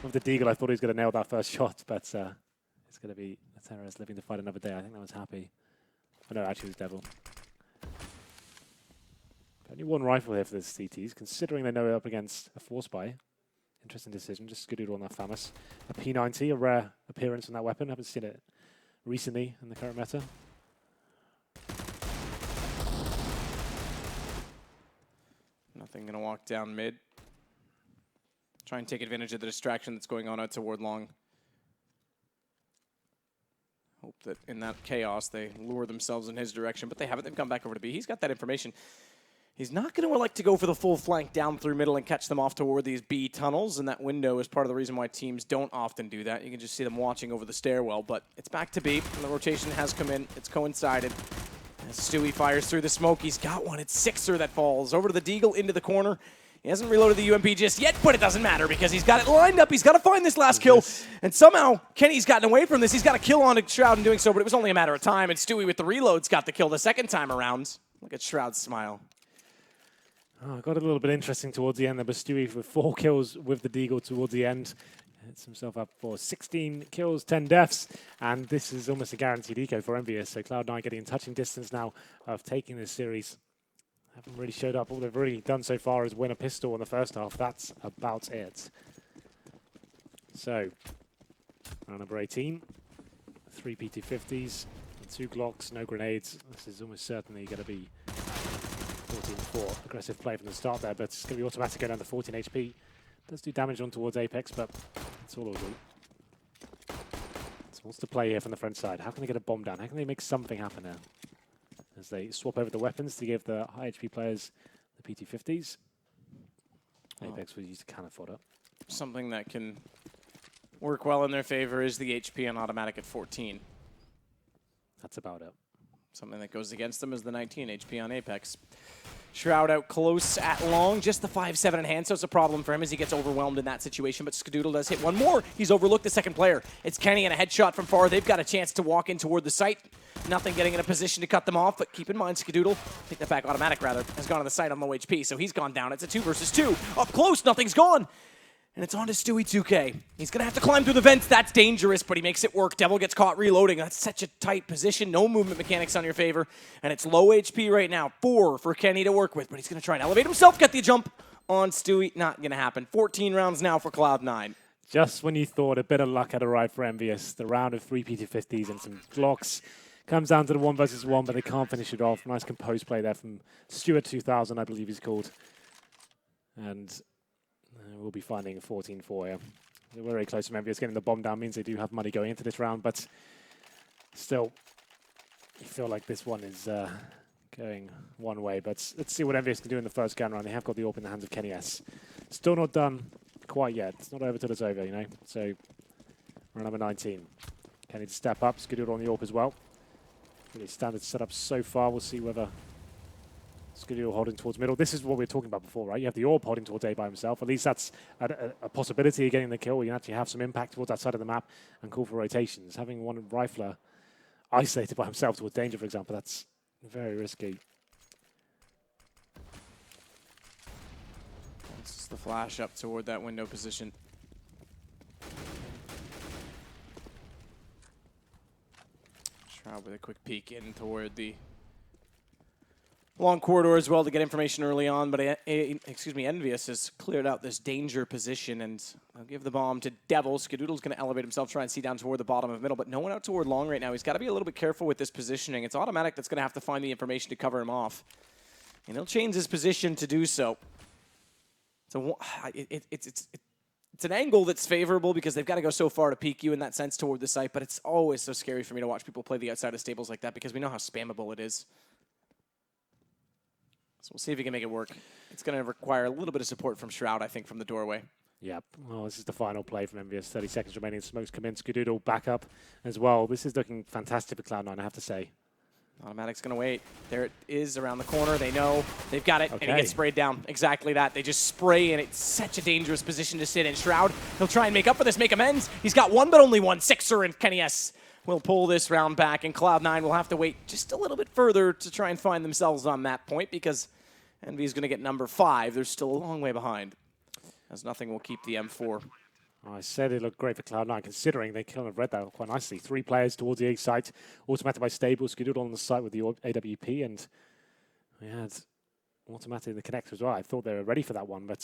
Speaker 2: with the Deagle. I thought he was going to nail that first shot, but it's going to be the Terrorist living to fight another day. I think that was Happy. Oh, no, actually it was Devil. Only 1 rifle here for the CTs, considering they know they're up against a force buy. Interesting decision, just Skadoodle on that Famous. A P90, a rare appearance on that weapon. Haven't seen it recently in the current meta.
Speaker 1: Nothing going to walk down mid. Try and take advantage of the distraction that's going on out toward long. Hope that in that chaos they lure themselves in his direction, but they haven't. They've come back over to B. He's got that information. He's not going to like to go for the full flank down through middle and catch them off toward these B tunnels, and that window is part of the reason why teams don't often do that. You can just see them watching over the stairwell, but it's back to B, and the rotation has come in. It's coincided. As Stewie fires through the smoke, he's got one. It's Sixer that falls over to the Deagle into the corner. He hasn't reloaded the UMP just yet, but it doesn't matter because he's got it lined up. He's got to find this last kill, and somehow Kenny's gotten away from this. He's got a kill on Shroud in doing so, but it was only a matter of time, and Stewie with the reloads got the kill the second time around. Look at Shroud's smile.
Speaker 2: Oh, got a little bit interesting towards the end there, but Stewie with 4 kills with the Deagle towards the end. Hits himself up for 16 kills, 10 deaths, and this is almost a guaranteed eco for EnVyUs. So Cloud9 getting in touching distance now of taking this series. Haven't really showed up. All they've really done so far is win a pistol in the first half. That's about it. So, round number 18. 3 PT50s, 2 Glocks, no grenades. This is almost certainly going to be 14-4. Aggressive play from the start there, but it's going to be automatic going down to 14 HP. Does do damage on towards Apex, but that's all it'll do. So what's the play here from the front side? How can they get a bomb down? How can they make something happen now? As they swap over the weapons to give the high HP players the PT50s. Apex will use a cannon fodder.
Speaker 1: Something that can work well in their favor is the HP on automatic at 14.
Speaker 2: That's about it.
Speaker 1: Something that goes against them is the 19 HP on Apex. Shroud out close at long, just the 5-7 in hand, so it's a problem for him as he gets overwhelmed in that situation, but Skadoodle does hit one more. He's overlooked the second player. It's Kenny and a headshot from far. They've got a chance to walk in toward the site. Nothing getting in a position to cut them off, but keep in mind, Skadoodle, take that back, automatic rather, has gone to the site on low HP, so he's gone down. It's a 2 versus 2. Up close, nothing's gone. And it's on to Stewie 2K. He's going to have to climb through the vents. That's dangerous, but he makes it work. Devil gets caught reloading. That's such a tight position. No movement mechanics on your favor. And it's low HP right now. 4 for Kenny to work with, but he's going to try and elevate himself. Get the jump on Stewie. Not going to happen. 14 rounds now for Cloud9.
Speaker 2: Just when you thought a bit of luck had arrived for EnVyUs, the round of 3 PT50s and some Glocks comes down to the 1 versus 1, but they can't finish it off. Nice composed play there from Stuart 2000, I believe he's called. And we'll be finding a 14-4 here. We're very close to EnVyUs. Getting the bomb down means they do have money going into this round, but still, you feel like this one is going one way. But let's see what EnVyUs can do in the first gun round. They have got the AWP in the hands of Kenny S. Still not done quite yet. It's not over till it's over, you know. So, round number 19. Kenny to step up. Skadoodle on the AWP as well. Really standard setup so far. We'll see whether Skadoodle holding towards middle. This is what we were talking about before, right? You have the AWP holding towards A by himself. At least that's a possibility of getting the kill. You can actually have some impact towards that side of the map and call for rotations. Having one rifler isolated by himself towards danger, for example, that's very risky.
Speaker 1: This is the flash up toward that window position. Shroud with a quick peek in toward the long corridor as well to get information early on, but EnVyUs has cleared out this danger position, and they'll give the bomb to Devil. Skadoodle's going to elevate himself, try and see down toward the bottom of middle, but no one out toward long right now. He's got to be a little bit careful with this positioning. It's automatic that's going to have to find the information to cover him off, and he'll change his position to do so. So it's an angle that's favorable because they've got to go so far to peek you in that sense toward the site, but it's always so scary for me to watch people play the outside of stables like that because we know how spammable it is. So we'll see if he can make it work. It's going to require a little bit of support from Shroud, I think, from the doorway.
Speaker 2: Yep. Well, this is the final play from EnVyUs. 30 seconds remaining. Smokes come in. Skadoodle back up as well. This is looking fantastic for Cloud9, I have to say.
Speaker 1: Automatic's going to wait. There it is around the corner. They know they've got it,
Speaker 2: okay.
Speaker 1: And he gets sprayed down. Exactly that. They just spray, and it's such a dangerous position to sit in. Shroud, he'll try and make up for this, make amends. He's got one, but only one. 6er, and Kenny S will pull this round back, and Cloud9 will have to wait just a little bit further to try and find themselves on that point because Envy is going to get number 5. They're still a long way behind, as nothing will keep the M4.
Speaker 2: I said it looked great for Cloud9, considering they kind of read that quite nicely. 3 players towards the A site, automated by Stable, Skadoodle on the site with the AWP, and we had automatic in the connector as well. I thought they were ready for that one, but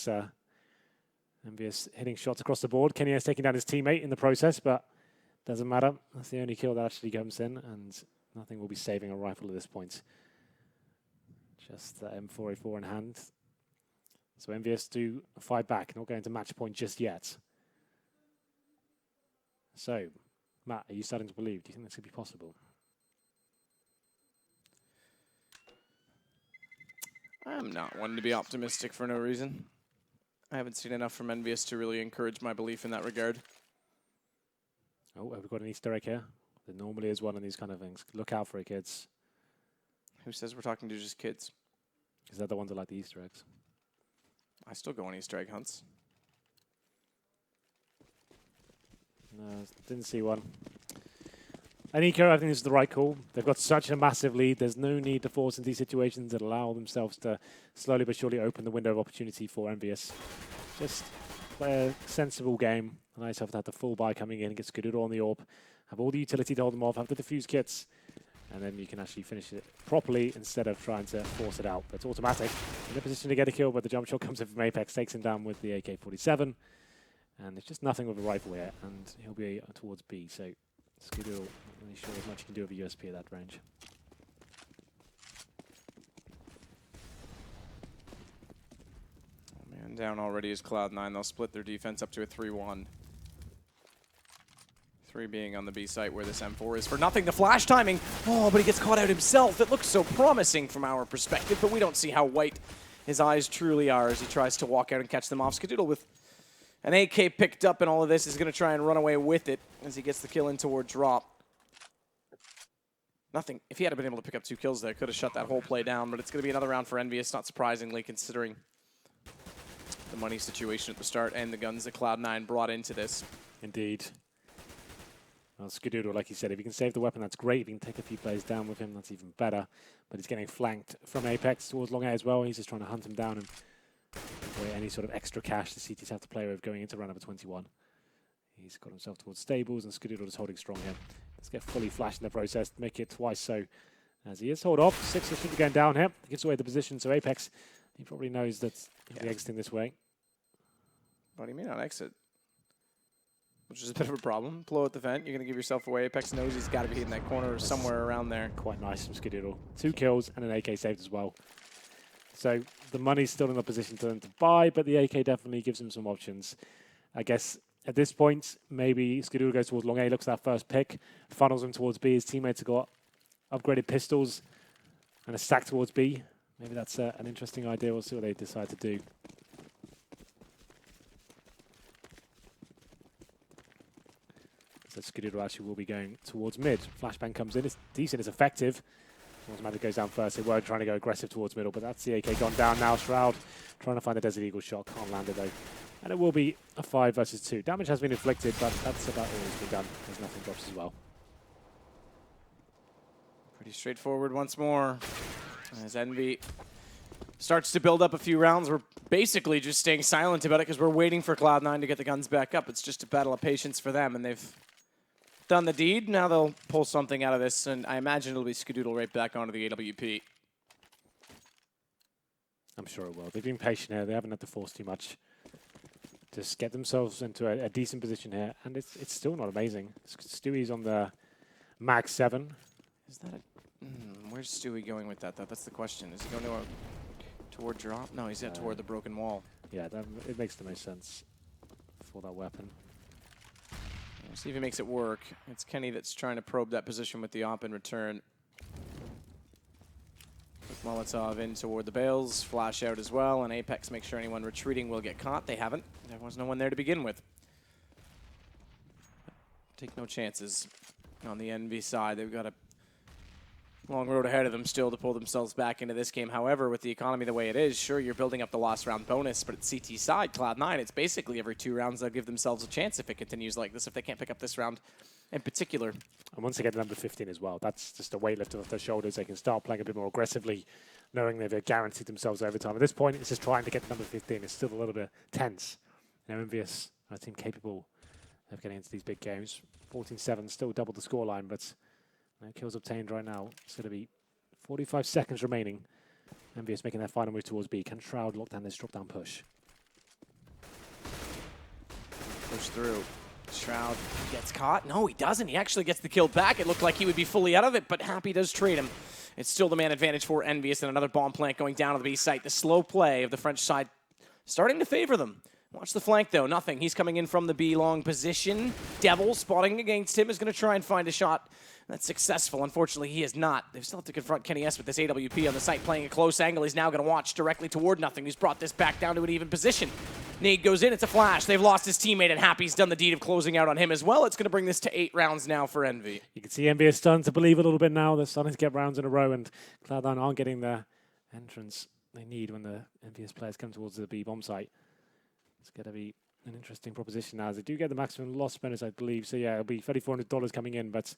Speaker 2: EnVyUs hitting shots across the board. Kenny is taking down his teammate in the process, but doesn't matter. That's the only kill that actually comes in, and nothing will be saving a rifle at this point. Just the M4A4 in hand. So EnVyUs do fight back, not going to match point just yet. So, Matt, are you starting to believe? Do you think this could be possible?
Speaker 1: I'm not one to be optimistic for no reason. I haven't seen enough from EnVyUs to really encourage my belief in that regard.
Speaker 2: Oh, have we got an Easter egg here? There normally is one of these kind of things. Look out for it, kids.
Speaker 1: Who says we're talking to just kids?
Speaker 2: Is that the ones that like the Easter eggs?
Speaker 1: I still go on Easter egg hunts.
Speaker 2: No, didn't see one. And Eco, I think this is the right call. They've got such a massive lead. There's no need to force into these situations that allow themselves to slowly but surely open the window of opportunity for EnVyUs. Just play a sensible game. Allow yourself to have the full buy coming in, get Skadoodle on the AWP, have all the utility to hold them off, have the defuse kits, and then you can actually finish it properly instead of trying to force it out. But it's automatic. In a position to get a kill, but the jump shot comes in from Apex, takes him down with the AK-47. And there's just nothing with a rifle here, and he'll be towards B. So Skidoodle, not really sure as much you can do with a USP at that range.
Speaker 1: Man down already is Cloud9. They'll split their defense up to a 3-1. 3 being on the B site where this M4 is for nothing. The flash timing. Oh, but he gets caught out himself. It looks so promising from our perspective, but we don't see how white his eyes truly are as he tries to walk out and catch them off. Skidoodle with an AK picked up in all of this is going to try and run away with it as he gets the kill in toward drop. Nothing. If he had been able to pick up 2 kills there, could have shut that whole play down, but it's going to be another round for EnVyUs, not surprisingly, considering the money situation at the start and the guns that Cloud9 brought into this.
Speaker 2: Indeed. Well, Skidoodle, like you said, if you can save the weapon, that's great. If you can take a few players down with him, that's even better. But he's getting flanked from Apex towards long A as well. He's just trying to hunt him down and avoid any sort of extra cash the CTs have to play with going into round number 21. He's got himself towards stables, and Skidoodle is holding strong here. Let's get fully flashed in the process, make it twice so. As he is hold off, 6 should be going down here. He gives away the position, so Apex, he probably knows that he'll be exiting this way.
Speaker 1: But he may not exit, which is a bit of a problem. Blow at the vent, you're going to give yourself away. Apex knows he's got to be in that corner or somewhere around there.
Speaker 2: Quite nice from Skidoodle. 2 kills and an AK saved as well. So the money's still in a position for them to buy, but the AK definitely gives him some options. I guess at this point, maybe Skidoodle goes towards long A, looks at that first pick, funnels him towards B. His teammates have got upgraded pistols and a stack towards B. Maybe that's an interesting idea. We'll see what they decide to do. So Skidoodle actually will be going towards mid. Flashbang comes in. It's decent. It's effective. Automatic goes down first. They were trying to go aggressive towards middle, but that's the AK gone down now. Shroud trying to find the Desert Eagle shot. Can't land it though. And it will be a 5 versus 2. Damage has been inflicted, but that's about all that's been done. There's nothing drops as well.
Speaker 1: Pretty straightforward once more. As Envy starts to build up a few rounds, we're basically just staying silent about it because we're waiting for Cloud9 to get the guns back up. It's just a battle of patience for them, and they've done the deed. Now they'll pull something out of this, and I imagine it'll be Skidoodle right back onto the AWP.
Speaker 2: I'm sure it will. They've been patient here. They haven't had to force too much. Just get themselves into a decent position here, and it's still not amazing. Stewie's on the mag 7.
Speaker 1: Is that a... where's Stewie going with that, though? That's the question. Is he going toward drop? No, he's toward the broken wall.
Speaker 2: Yeah, it makes the most sense for that weapon.
Speaker 1: We'll see if he makes it work. It's Kenny that's trying to probe that position with the op in return. Molotov in toward the bales, flash out as well, and Apex makes sure anyone retreating will get caught. They haven't. There was no one there to begin with. Take no chances on the NV side. They've got a long road ahead of them still to pull themselves back into this game. However, with the economy the way it is, sure, you're building up the last round bonus, but at CT side, Cloud9, it's basically every 2 rounds they'll give themselves a chance if it continues like this, if they can't pick up this round in particular.
Speaker 2: And once they get to number 15 as well, that's just a weight lifted off their shoulders. They can start playing a bit more aggressively, knowing they've guaranteed themselves overtime. At this point, it's just trying to get to number 15. It's still a little bit tense. You know, EnVyUs are a team capable of getting into these big games. 14-7, still double the scoreline, but no kills obtained right now. It's going to be 45 seconds remaining. EnVyUs making their final move towards B. Can Shroud lock down this drop-down push?
Speaker 1: Push through. Shroud gets caught. No, he doesn't. He actually gets the kill back. It looked like he would be fully out of it, but Happy does trade him. It's still the man advantage for EnVyUs, and another bomb plant going down to the B site. The slow play of the French side starting to favor them. Watch the flank, though. Nothing. He's coming in from the B long position. Devil spotting against him is going to try and find a shot that's successful. Unfortunately, he is not. They still have to confront Kenny S with this AWP on the site, playing a close angle. He's now going to watch directly toward Nothing. He's brought this back down to an even position. Nade goes in. It's a flash. They've lost his teammate, and Happy's done the deed of closing out on him as well. It's going to bring this to 8 rounds now for Envy.
Speaker 2: You can see EnVyUs starting to believe a little bit now. They're starting to get rounds in a row, and Cloud9 aren't getting the entrance they need when the EnVyUs players come towards the B bomb site. It's going to be an interesting proposition now, as they do get the maximum loss bonus, I believe. So yeah, it'll be $3,400 coming in, but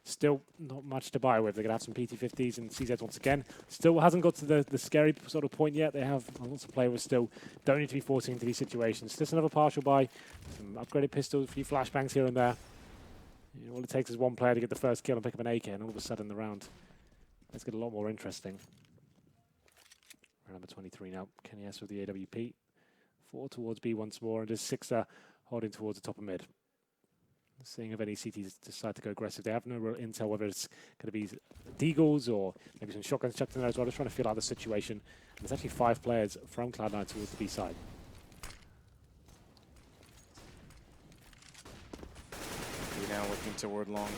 Speaker 2: still not much to buy with. They're going to have some PT50s and CZs once again. Still hasn't got to the scary sort of point yet. They have lots of players still don't need to be forcing into these situations. Just another partial buy, some upgraded pistols, a few flashbangs here and there. You know, all it takes is one player to get the first kill and pick up an AK, and all of a sudden the round let's get a lot more interesting. Round number 23 now. Kenny S with the AWP. 4 towards B once more, and just 6 holding towards the top of mid. Seeing if any CTs decide to go aggressive. They have no real intel whether it's going to be deagles or maybe some shotguns chucked in there as well. Just trying to feel out the situation. And there's actually 5 players from Cloud9 towards the B side.
Speaker 1: He's now looking toward long.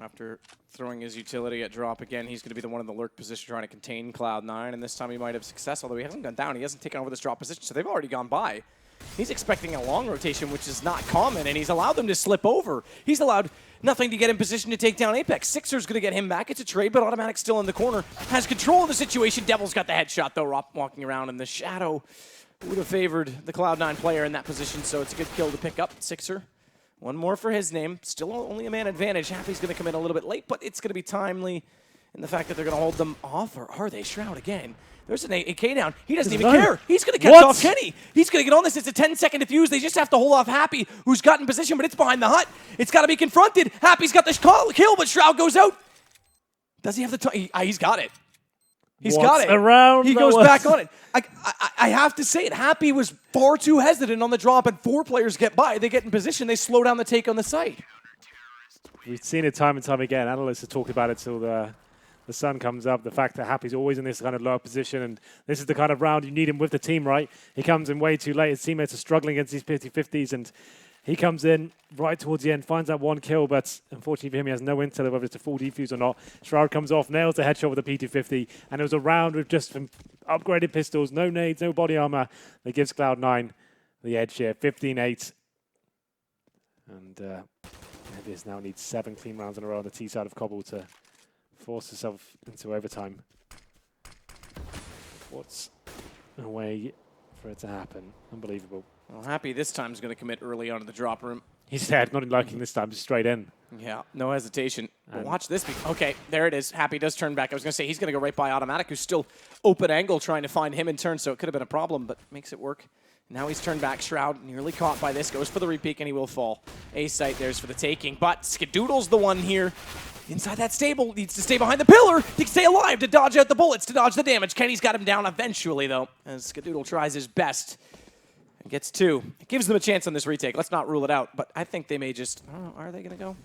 Speaker 1: After throwing his utility at drop again, he's going to be the one in the lurk position trying to contain Cloud9, and this time he might have success, although he hasn't gone down. He hasn't taken over this drop position, so they've already gone by. He's expecting a long rotation, which is not common, and he's allowed them to slip over. He's allowed nothing to get in position to take down Apex. Sixer's going to get him back. It's a trade, but Automatic still in the corner. Has control of the situation. Devil's got the headshot, though, walking around in the shadow. Would have favored the Cloud9 player in that position, so it's a good kill to pick up. Sixer, one more for his name. Still only a man advantage. Happy's going to come in a little bit late, but it's going to be timely in the fact that they're going to hold them off, or are they? Shroud again. There's an AK down. He doesn't even care. He's going to catch off Kenny. He's going to get on this. It's a 10-second defuse. They just have to hold off Happy, who's got in position, but it's behind the hut. It's got to be confronted. Happy's got the kill, but Shroud goes out. Does he have the time? He's got it. He's got it.
Speaker 2: Around
Speaker 1: he goes back on it. I have to say it. Happy was far too hesitant on the drop, and 4 players get by. They get in position. They slow down the take on the site.
Speaker 2: We've seen it time and time again. Analysts have talked about it till the sun comes up. The fact that Happy's always in this kind of lower position, and this is the kind of round you need him with the team, right? He comes in way too late. His teammates are struggling against these 50-50s, and he comes in right towards the end, finds that 1 kill, but unfortunately for him, he has no intel of whether it's a full defuse or not. Shroud comes off, nails the headshot with the P250, and it was a round with just some upgraded pistols, no nades, no body armor, that gives Cloud9 the edge here, 15-8. And EnVyUs now needs 7 clean rounds in a row on the T side of Cobble to force herself into overtime. What's a way for it to happen? Unbelievable.
Speaker 1: Well, Happy this time is going to commit early onto the drop room.
Speaker 2: He's dead, not liking this time, just straight in.
Speaker 1: Yeah, no hesitation. But watch this. Okay, there it is. Happy does turn back. I was going to say he's going to go right by Automatic, who's still open angle trying to find him in turn, so it could have been a problem, but makes it work. Now he's turned back. Shroud nearly caught by this. Goes for the repeat, and he will fall. A site there's for the taking, but Skadoodle's the one here. Inside that stable, needs to stay behind the pillar to stay alive, to dodge out the bullets, to dodge the damage. Kenny's got him down eventually, though, as Skadoodle tries his best and gets 2. It gives them a chance on this retake. Let's not rule it out, but I think they may just, I don't know, are they going to go?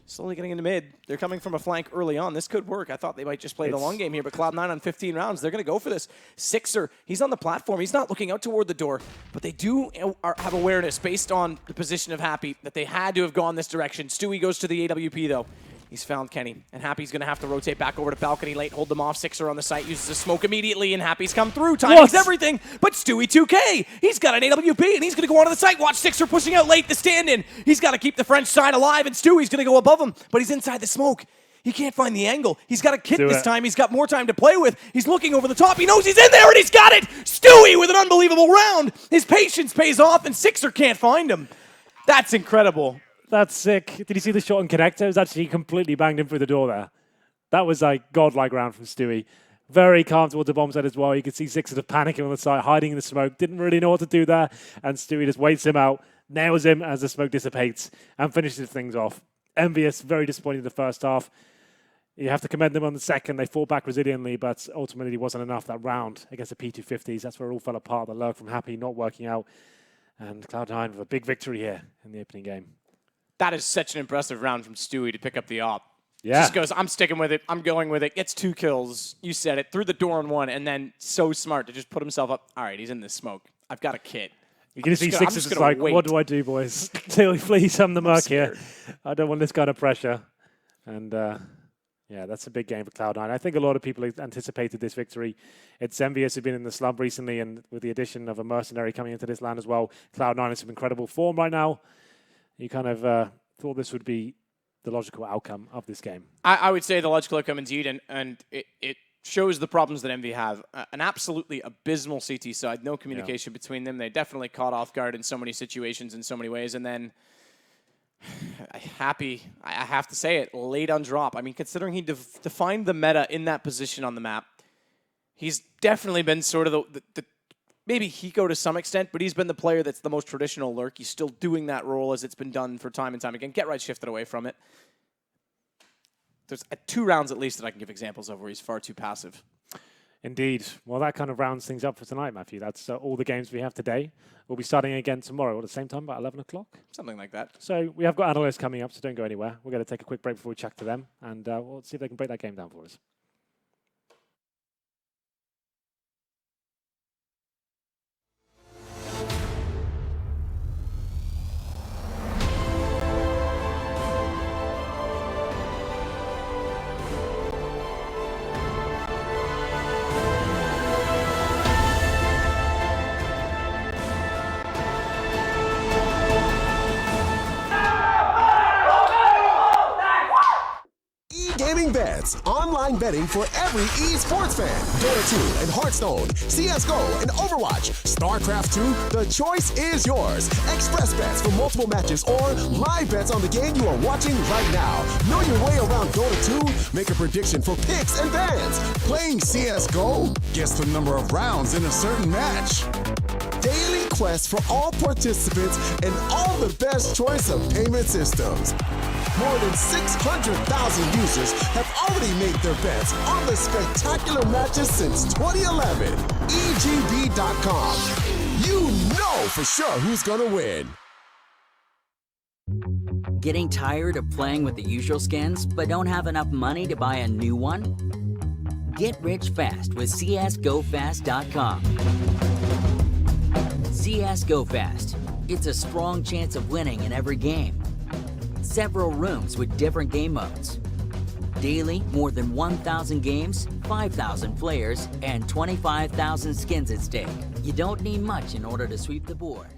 Speaker 1: Slowly getting into mid. They're coming from a flank early on. This could work. I thought they might just play the long game here, but Cloud9 on 15 rounds. They're going to go for this. Sixer, he's on the platform. He's not looking out toward the door, but they do have awareness based on the position of Happy that they had to have gone this direction. Stewie goes to the AWP, though. He's found Kenny, and Happy's going to have to rotate back over to balcony late, hold them off. Sixer on the site, uses a smoke immediately, and Happy's come through. Timing's everything, but Stewie 2K, he's got an AWP, and he's going to go onto the site. Watch Sixer pushing out late, the stand-in. He's got to keep the French side alive, and Stewie's going to go above him, but he's inside the smoke. He can't find the angle. He's got a kit this time. He's got more time to play with. He's looking over the top. He knows he's in there, and he's got it! Stewie with an unbelievable round. His patience pays off, and Sixer can't find him. That's incredible.
Speaker 2: That's sick. Did you see the shot on connector? It was actually completely banged in through the door there. That was like godlike round from Stewie. Very calm towards the bomb side as well. You could see Six sort of panicking on the side, hiding in the smoke. Didn't really know what to do there. And Stewie just waits him out, nails him as the smoke dissipates, and finishes things off. EnVyUs, very disappointed in the first half. You have to commend them on the second. They fought back resiliently, but ultimately it wasn't enough. That round against the P250s, that's where it all fell apart. The lurk from Happy not working out. And Cloud9 with a big victory here in the opening game.
Speaker 1: That is such an impressive round from Stewie to pick up the op.
Speaker 2: Yeah.
Speaker 1: Just goes, I'm sticking with it. I'm going with it. Gets 2 kills. You said it. Through the door on 1, and then so smart to just put himself up. All right, he's in this smoke. I've got a kit.
Speaker 2: You're going to see Six is like, what do I do, boys? Please, I'm the merc here. I don't want this kind of pressure. And yeah, that's a big game for Cloud9. I think a lot of people anticipated this victory. It's EnVyUs who've been in the slump recently, and with the addition of a mercenary coming into this land as well, Cloud9 is some incredible form right now. You kind of thought this would be the logical outcome of this game.
Speaker 1: I would say the logical outcome indeed, and it shows the problems that EnVy have. An absolutely abysmal CT side, no communication between them. They definitely caught off guard in so many situations in so many ways, and then Happy, I have to say it, late on drop. I mean, considering he defined the meta in that position on the map, he's definitely been sort of the maybe Hiko to some extent, but he's been the player that's the most traditional lurk. He's still doing that role as it's been done for time and time again. Get right shifted away from it. There's 2 rounds at least that I can give examples of where he's far too passive.
Speaker 2: Indeed. Well, that kind of rounds things up for tonight, Matthew. That's all the games we have today. We'll be starting again tomorrow at the same time, about 11 o'clock.
Speaker 1: Something like that.
Speaker 2: So we have got analysts coming up, so don't go anywhere. We're going to take a quick break before we chat to them, and we'll see if they can break that game down for us.
Speaker 3: Bets, online betting for every esports fan. Dota 2 and Hearthstone, CSGO and Overwatch, StarCraft 2, the choice is yours. Express bets for multiple matches or live bets on the game you are watching right now. Know your way around Dota 2, make a prediction for picks and bans. Playing CSGO, guess the number of rounds in a certain match. Daily quests for all participants and all the best choice of payment systems. More than 600,000 users have already made their bets on the spectacular matches since 2011. EGB.com. You know for sure who's gonna win.
Speaker 4: Getting tired of playing with the usual skins, but don't have enough money to buy a new one? Get rich fast with CSGoFast.com. CSGoFast. It's a strong chance of winning in every game. Several rooms with different game modes. Daily, more than 1,000 games, 5,000 players, and 25,000 skins at stake. You don't need much in order to sweep the board.